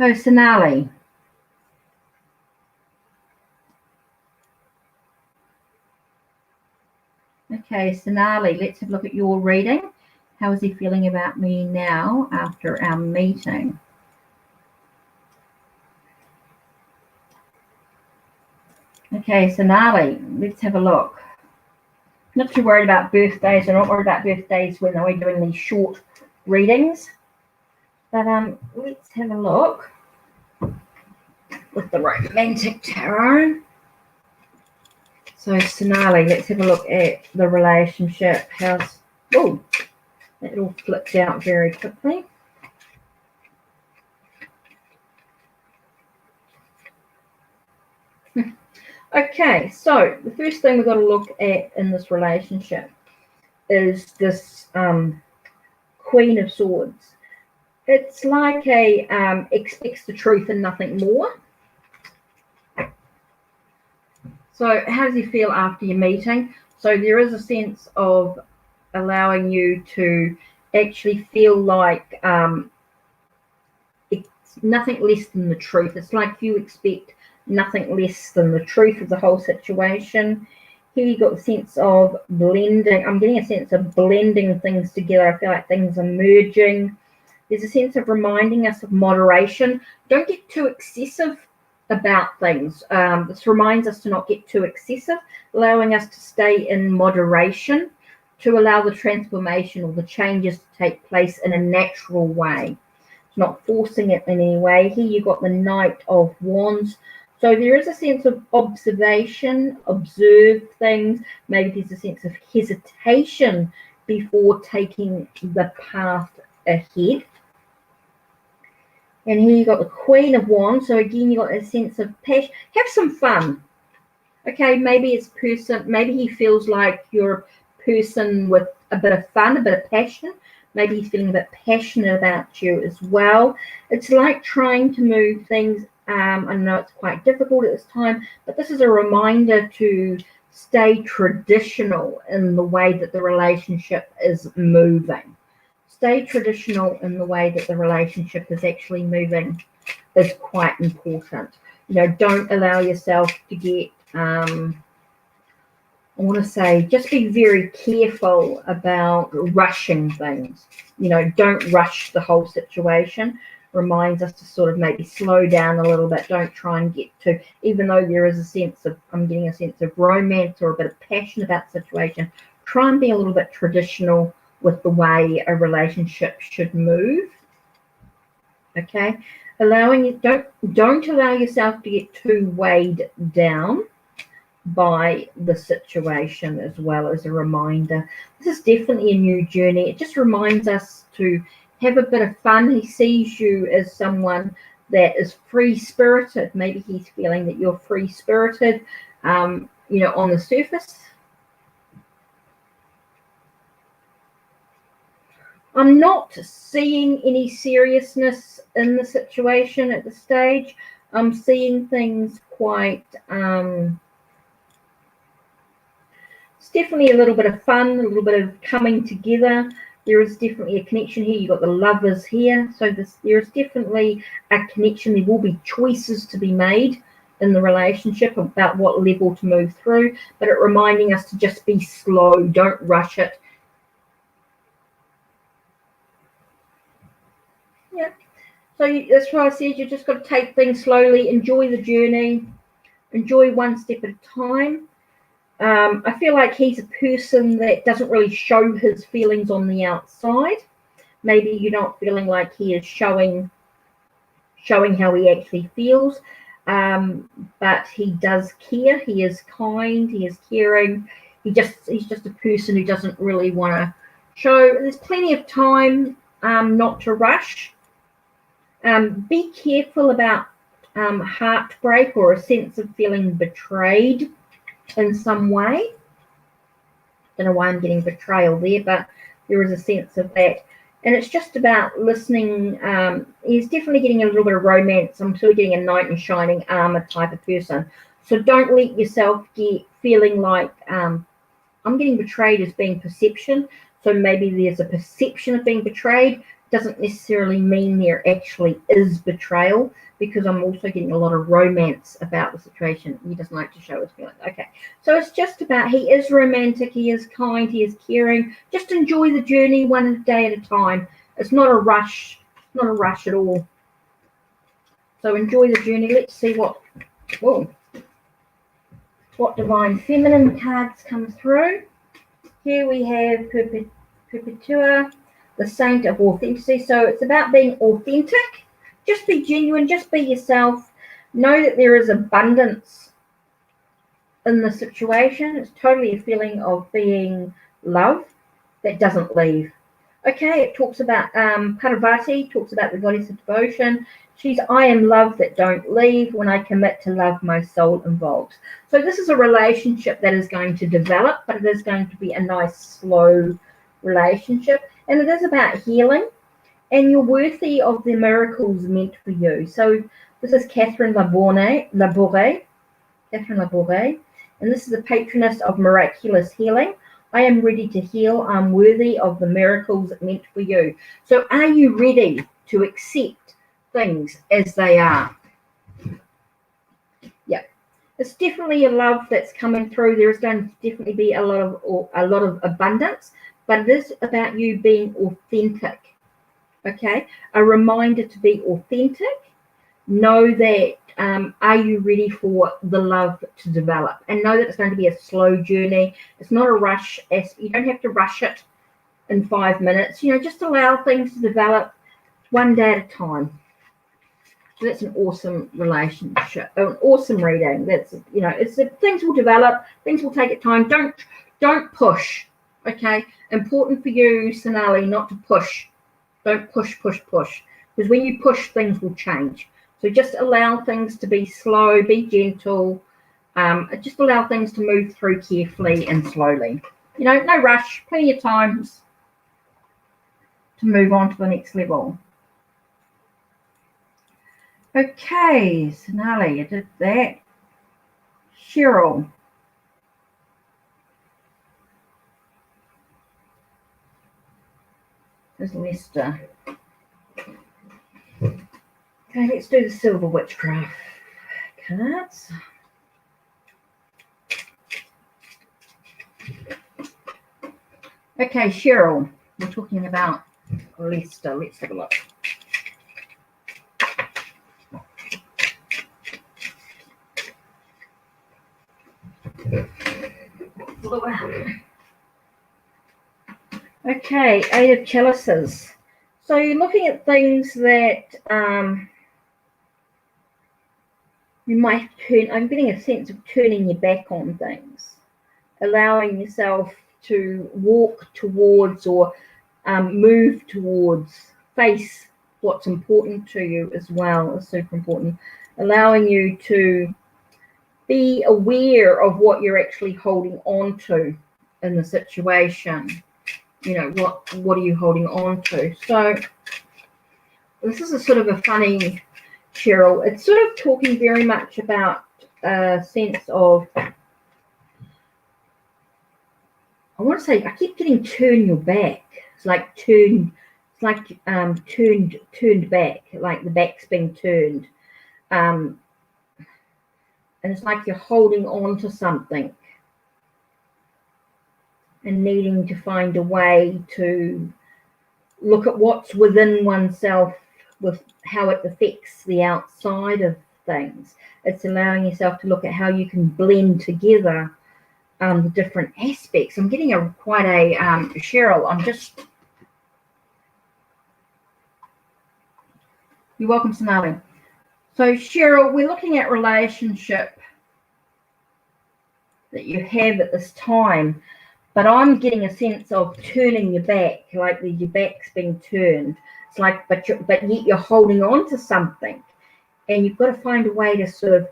Oh, Sonali. Okay, Sonali, let's have a look at your reading. How is he feeling about me now after our meeting? Okay, Sonali, let's have a look. Not too worried about birthdays. I'm not worried about birthdays when we're doing these short readings. But let's have a look with the romantic tarot. So Sonali, let's have a look at the relationship. Oh, that all flipped out very quickly. Okay, so the first thing we've got to look at in this relationship is this Queen of Swords. It's like a expects the truth and nothing more. So how does he feel after your meeting? So there is a sense of allowing you to actually feel like it's nothing less than the truth. It's like you expect nothing less than the truth of the whole situation. Here you got the sense of blending. I'm getting a sense of blending things together. I feel like things are merging. There's a sense of reminding us of moderation. Don't get too excessive about things. This reminds us to not get too excessive, allowing us to stay in moderation, to allow the transformation or the changes to take place in a natural way. It's not forcing it in any way. Here you've got the Knight of Wands. So there is a sense of observation, observe things. Maybe there's a sense of hesitation before taking the path ahead. And here you've got the Queen of Wands. So again, you've got a sense of passion. Have some fun. Okay, maybe maybe he feels like you're a person with a bit of fun, a bit of passion. Maybe he's feeling a bit passionate about you as well. It's like trying to move things. I know it's quite difficult at this time, but this is a reminder to stay traditional in the way that the relationship is moving. Stay traditional in the way that the relationship is actually moving is quite important. You know, don't allow yourself to get, I want to say, just be very careful about rushing things. You know, don't rush the whole situation. Reminds us to sort of maybe slow down a little bit. Don't try and get to, even though there is a sense of, I'm getting a sense of romance or a bit of passion about the situation, try and be a little bit traditional with the way a relationship should move. Okay, don't allow yourself to get too weighed down by the situation, as well as a reminder. This is definitely a new journey. It just reminds us to have a bit of fun. He sees you as someone that is free-spirited. Maybe he's feeling that you're free-spirited, you know, on the surface. I'm not seeing any seriousness in the situation at this stage. I'm seeing things quite, it's definitely a little bit of fun, a little bit of coming together. There is definitely a connection here. You've got the lovers here. So there's definitely a connection. There will be choices to be made in the relationship about what level to move through, but it reminding us to just be slow. Don't rush it. Yeah. So that's why I said you just got to take things slowly, enjoy the journey, enjoy one step at a time. I feel like he's a person that doesn't really show his feelings on the outside. Maybe you're not feeling like he is showing how he actually feels, but he does care. He is kind. He is caring. He's just a person who doesn't really want to show. There's plenty of time not to rush. Be careful about heartbreak or a sense of feeling betrayed in some way. Don't know why I'm getting betrayal there, but there is a sense of that. And it's just about listening. He's definitely getting a little bit of romance. I'm sort of getting a knight in shining armor type of person. So don't let yourself get feeling like I'm getting betrayed as being perception. So maybe there's a perception of being betrayed. doesn't necessarily mean there actually is betrayal, because I'm also getting a lot of romance about the situation. He doesn't like to show his feelings. Okay, so it's just about, he is romantic, he is kind, he is caring. Just enjoy the journey one day at a time. It's not a rush, not a rush at all. So enjoy the journey. Let's see what Divine Feminine cards come through. Here we have Perpetua, the Saint of Authenticity. So it's about being authentic. Just be genuine. Just be yourself. Know that there is abundance in the situation. It's totally a feeling of being love that doesn't leave. Okay, it talks about Parvati, talks about the goddess of devotion. She's, I am love that don't leave. When I commit to love, my soul involves. So this is a relationship that is going to develop, but it is going to be a nice, slow relationship. And it is about healing. And you're worthy of the miracles meant for you. So this is Catherine Labouré. Catherine Labouré. And this is the patroness of miraculous healing. I am ready to heal. I'm worthy of the miracles meant for you. So are you ready to accept things as they are? Yeah, it's definitely a love that's coming through. There is going to definitely be a lot of abundance, but it is about you being authentic. Okay, a reminder to be authentic. Know that are you ready for the love to develop, and know that it's going to be a slow journey. It's not a rush. You don't have to rush it in 5 minutes. Just allow things to develop one day at a time. So that's an awesome relationship, an awesome reading. That's, it's things will develop, things will take its time. Don't push. Okay, important for you, Sonali, not to push. Don't push, because when you push, things will change. So just allow things to be slow, be gentle. Just allow things to move through carefully and slowly. No rush, plenty of times to move on to the next level. Okay, Sonali, I did that. Cheryl. There's Lester. Okay, let's do the Silver Witchcraft cards. Okay, Cheryl, we're talking about Lester. Let's have a look. Okay, Eight of Chalices. So you're looking at things that you might turn. I'm getting a sense of turning your back on things, allowing yourself to walk towards or move towards, face what's important to you as well is super important. Allowing you to be aware of what you're actually holding on to in the situation. What are you holding on to? So this is a sort of a funny, Cheryl. It's sort of talking very much about a sense of, I want to say, I keep getting turn your back. It's like turned back, like the back's being turned. And it's like you're holding on to something and needing to find a way to look at what's within oneself with how it affects the outside of things. It's allowing yourself to look at how you can blend together the different aspects. I'm getting quite a Cheryl. You're welcome, Sonali. So Cheryl, we're looking at relationship that you have at this time, but I'm getting a sense of turning your back, like your back's being turned. It's like, but yet you're holding on to something, and you've got to find a way to sort of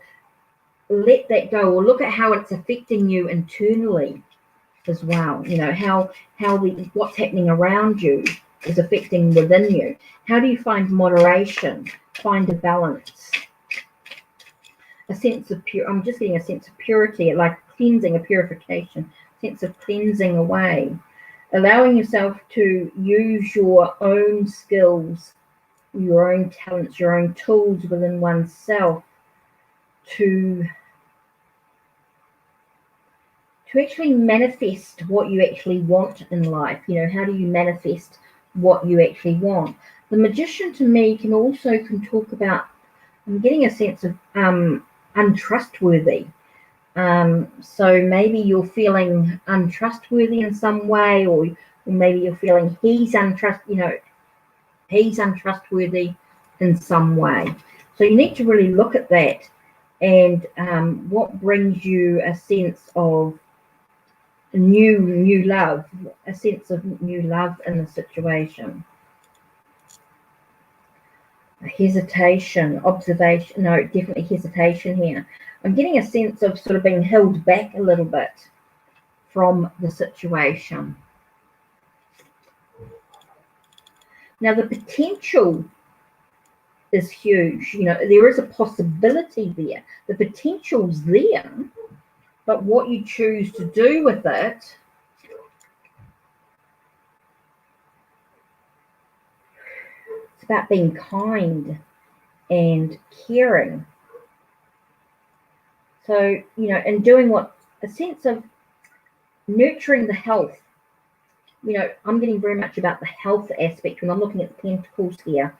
let that go, or look at how it's affecting you internally as well. How what's happening around you is affecting within you. How do you find moderation? Find a balance. A sense of pure. I'm just getting a sense of purity, like cleansing, a purification, sense of cleansing away. allowing yourself to use your own skills, your own talents, your own tools within oneself to actually manifest what you actually want in life. You know, how do you manifest what you actually want? The Magician to me can talk about, I'm getting a sense of untrustworthy. So maybe you're feeling untrustworthy in some way, or maybe you're feeling he's untrustworthy in some way. So you need to really look at that and what brings you a sense of new love, a sense of new love in the situation. Hesitation, observation, no, definitely hesitation here. I'm getting a sense of sort of being held back a little bit from the situation. Now the potential is huge. You know, there is a possibility there. The potential's there, but what you choose to do with it it's about being kind and caring. So, you know, and doing a sense of nurturing the health. You know, I'm getting very much about the health aspect when I'm looking at the pentacles here.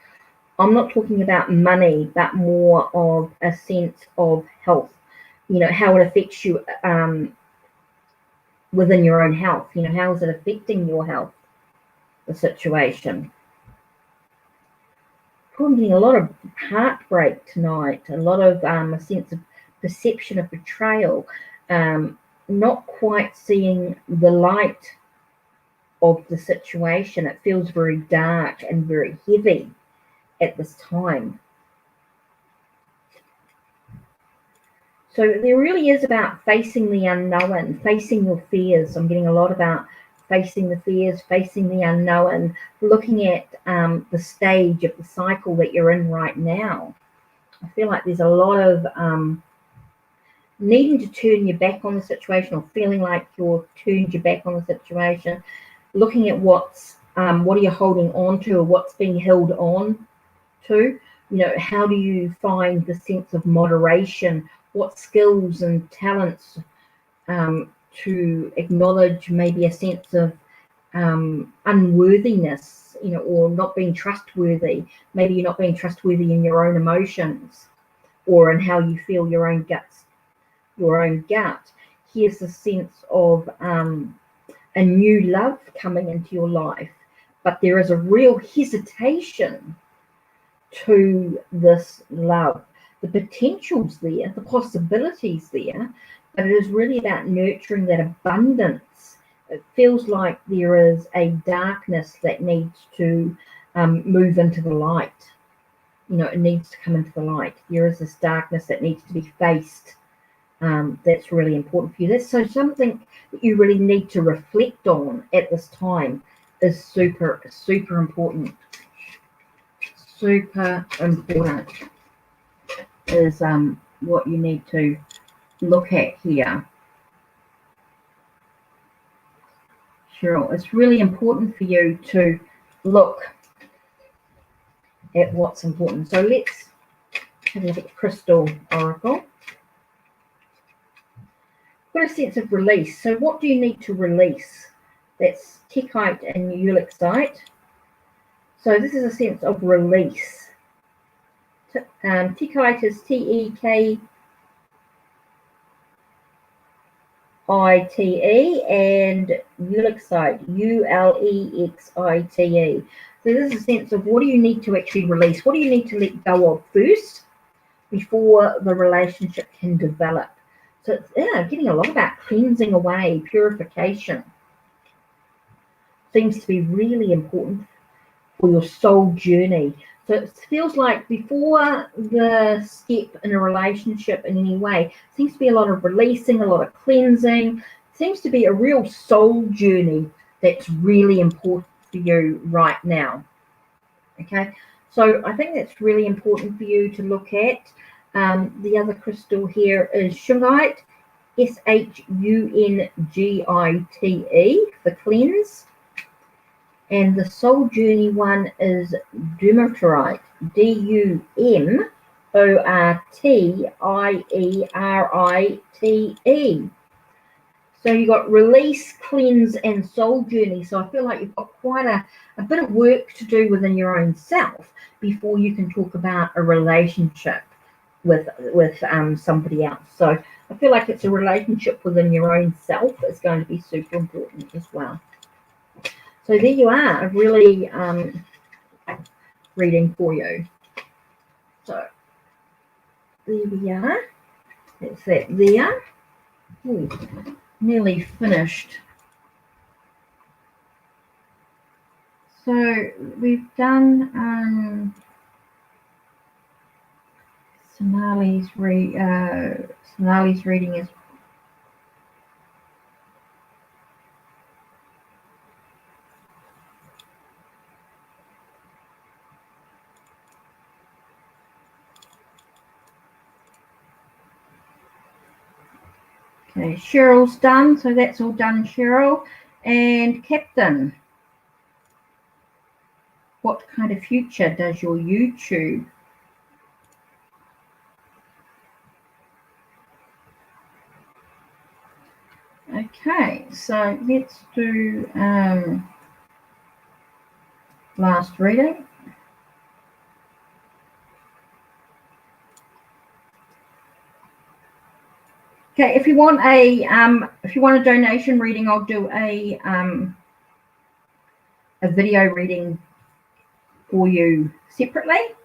I'm not talking about money, but more of a sense of health. You know, how it affects you within your own health. You know, how is it affecting your health, the situation? I'm getting a lot of heartbreak tonight, a lot of a sense of perception of betrayal, not quite seeing the light of the situation. It feels very dark and very heavy at this time. So there really is about facing the unknown, facing your fears. I'm getting a lot about facing the fears, facing the unknown, looking at the stage of the cycle that you're in right now. I feel like there's a lot of needing to turn your back on the situation, or feeling like you're turned your back on the situation, looking at what are you holding on to, or what's being held on to. You know, how do you find the sense of moderation? What skills and talents to acknowledge maybe a sense of unworthiness, you know, or not being trustworthy. Maybe you're not being trustworthy in your own emotions or in how you feel your own gut. Here's a sense of a new love coming into your life, but there is a real hesitation to this love. The potential's there, the possibilities there, but it is really about nurturing that abundance. It feels like there is a darkness that needs to move into the light. You know, it needs to come into the light. There is this darkness that needs to be faced. That's really important for you. That's so something that you really need to reflect on at this time is super, super important. Super important is what you need to look at here. Cheryl, it's really important for you to look at what's important. So let's have a look at Crystal Oracle. Got a sense of release. So what do you need to release? That's HeKate and wishlists. So this is a sense of release. HeKate is TeKite and wishlists ULEXITE. So this is a sense of what do you need to actually release? What do you need to let go of first before the relationship can develop? So it's getting a lot about cleansing away, purification. Seems to be really important for your soul journey. So it feels like before the step in a relationship in any way, seems to be a lot of releasing, a lot of cleansing. Seems to be a real soul journey that's really important for you right now. Okay, so I think that's really important for you to look at. The other crystal here is Shungite, SHUNGITE, for cleanse. And the Soul Journey one is Dumertorite, Dumertierite. So you got release, cleanse, and soul journey. So I feel like you've got quite a bit of work to do within your own self before you can talk about a relationship with somebody else. So I feel like it's a relationship within your own self is going to be super important as well. So there you are, a really reading for you. So there we are. That's that there. Ooh, nearly finished. So we've done Sonali's reading is okay. Cheryl's done, so that's all done, Cheryl. And Captain, what kind of future does your YouTube? Okay, so let's do last reading. Okay, if you want a donation reading, I'll do a video reading for you separately. If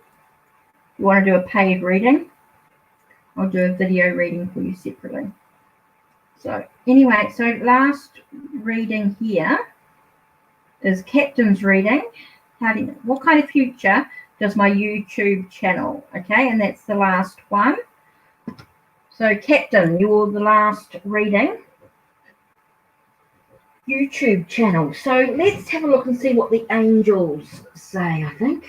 you want to do a paid reading, I'll do a video reading for you separately. So anyway, so last reading here is Captain's reading. What kind of future does my YouTube channel? Okay, and that's the last one. So Captain, you're the last reading. YouTube channel. So let's have a look and see what the angels say, I think.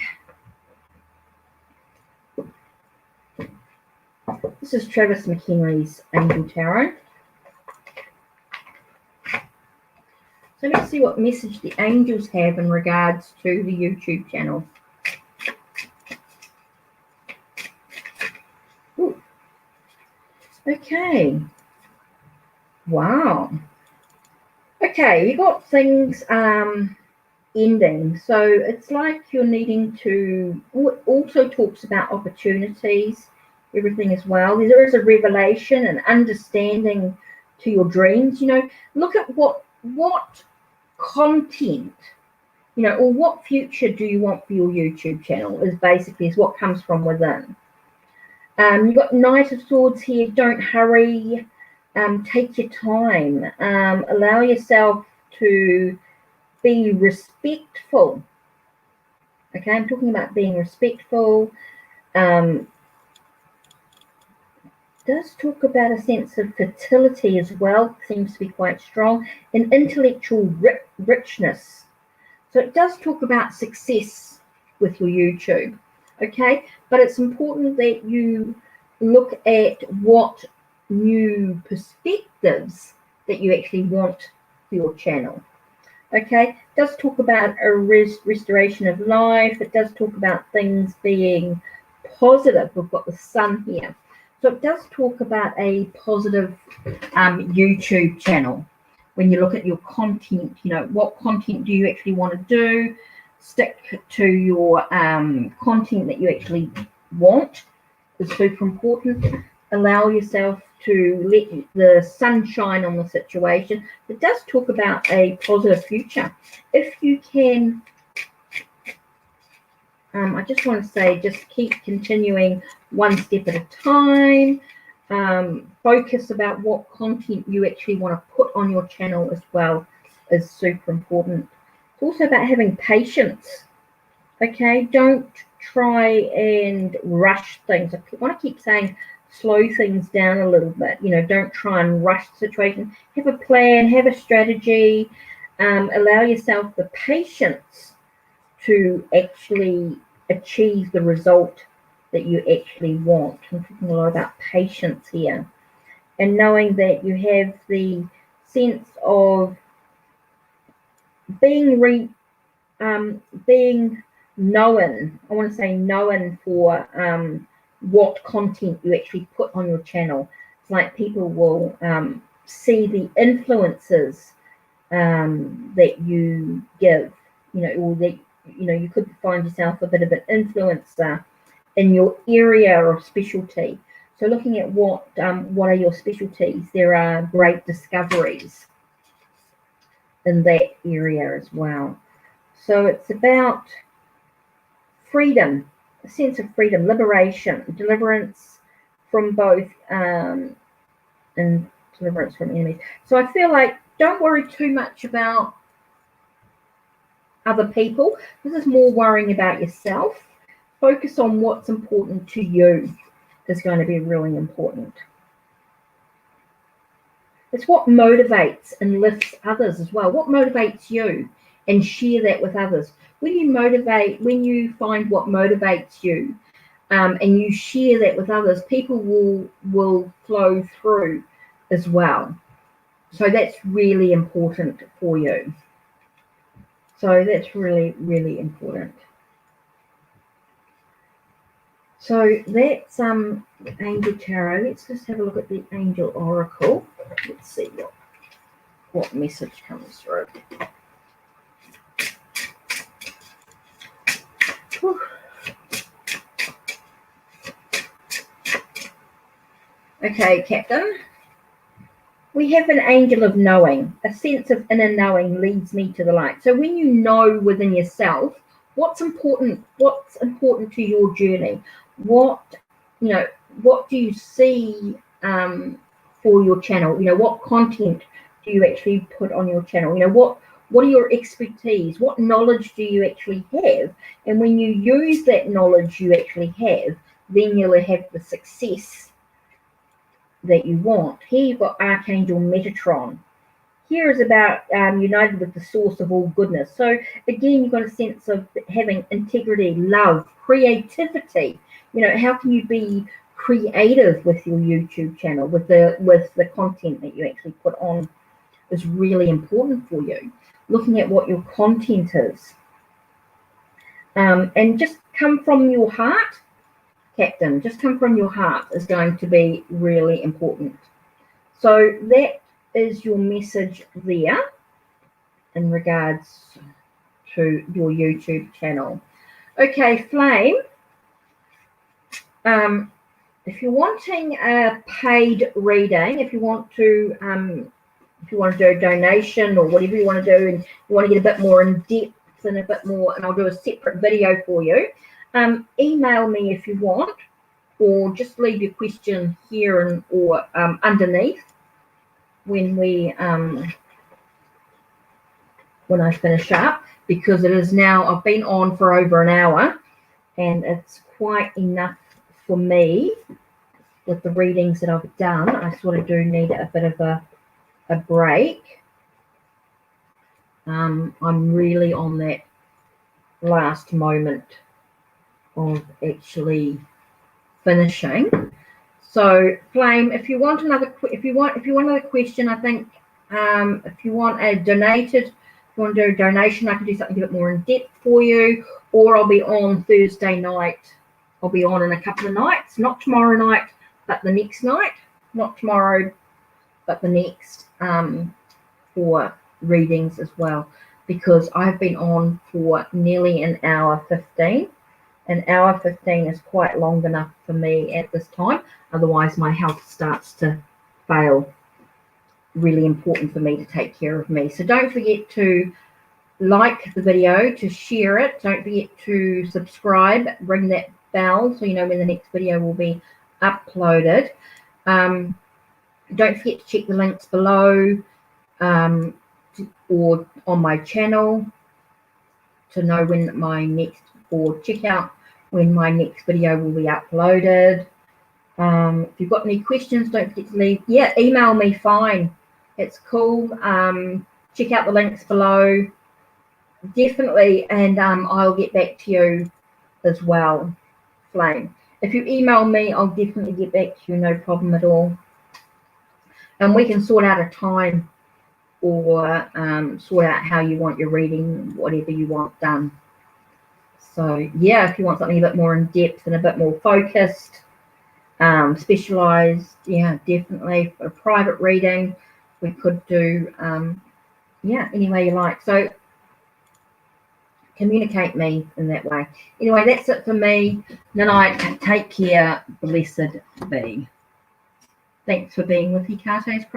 This is Travis Mchenry's Angel Tarot. So let's see what message the angels have in regards to the YouTube channel. Ooh. Okay. Wow. Okay, you got things ending. So it's like you're needing to, it also talks about opportunities, everything as well. There is a revelation and understanding to your dreams. You know, look at what content, you know, or what future do you want for your YouTube channel is what comes from within. You've got Knight of Swords here. Don't hurry. Take your time. Allow yourself to be respectful. Okay, I'm talking about being respectful. Does talk about a sense of fertility as well, seems to be quite strong, and intellectual richness. So it does talk about success with your YouTube, okay? But it's important that you look at what new perspectives that you actually want for your channel, okay? It does talk about a restoration of life. It does talk about things being positive. We've got the sun here. So it does talk about a positive YouTube channel. When you look at your content, you know, what content do you actually want to do? Stick to your content that you actually want is super important. Allow yourself to let the sun shine on the situation. It does talk about a positive future. If you can, I just want to say, just keep continuing one step at a time. Focus about what content you actually want to put on your channel as well is super important. It's also about having patience. Okay, don't try and rush things. I want to keep saying slow things down a little bit. You know, don't try and rush the situation. Have a plan, have a strategy. Allow yourself the patience to actually achieve the result that you actually want. I'm talking a lot about patience here, and knowing that you have the sense of being being known, I want to say known for what content you actually put on your channel. It's like people will see the influences that you give, or that, you could find yourself a bit of an influencer in your area of specialty. So looking at what are your specialties, there are great discoveries in that area as well. So it's about freedom, a sense of freedom, liberation, deliverance from both and deliverance from enemies. So I feel like don't worry too much about other people. This is more worrying about yourself. Focus on what's important to you is going to be really important. It's what motivates and lifts others as well. What motivates you, and share that with others. When you find what motivates you, and you share that with others, people will flow through as well. So that's really important for you. So that's really, really important. So that's Angel Tarot. Let's just have a look at the Angel Oracle. Let's see what message comes through. Whew. Okay, Captain. We have an angel of knowing. A sense of inner knowing leads me to the light. So when you know within yourself what's important to your journey, what do you see for your channel? What content do you actually put on your channel? What are your expertise? What knowledge do you actually have? And when you use that knowledge you actually have, then you'll have the success that you want. Here you've got Archangel Metatron. Here is about united with the source of all goodness. So again, you've got a sense of having integrity, love, creativity. How can you be creative with your YouTube channel, with the content that you actually put on is really important for you. Looking at what your content is. And just come from your heart, Captain, just come from your heart is going to be really important. So that is your message there in regards to your YouTube channel. Okay, Flame, if you're wanting a paid reading, if you want to do a donation or whatever you want to do, and you want to get a bit more in depth and a bit more, and I'll do a separate video for you, email me if you want, or just leave your question here or underneath when I finish up, because it is now, I've been on for over an hour and it's quite enough for me with the readings that I've done. I sort of do need a bit of a break. I'm really on that last moment of actually finishing. So Flame, if you want another question, I think if you want a donated, if you want to do a donation, I can do something a bit more in depth for you, or I'll be on Thursday night. I'll be on in a couple of nights, not tomorrow night, but the next night. Not tomorrow, but the next, for readings as well, because I've been on for nearly an hour 15. An hour 15 is quite long enough for me at this time. Otherwise, my health starts to fail. Really important for me to take care of me. So don't forget to like the video, to share it. Don't forget to subscribe, ring that bell so you know when the next video will be uploaded. Don't forget to check the links below or on my channel to know when my next, or check out when my next video will be uploaded. If you've got any questions, don't forget to leave. Yeah, email me, fine. It's cool. Check out the links below. Definitely, and I'll get back to you as well, Flame. If you email me, I'll definitely get back to you, no problem at all. And we can sort out a time or sort out how you want your reading, whatever you want done. So yeah, if you want something a bit more in depth and a bit more focused, specialized, yeah, definitely for a private reading, we could do yeah, any way you like. So communicate me in that way. Anyway, that's it for me. Good night. Take care. Blessed be. Thanks for being with HeKate's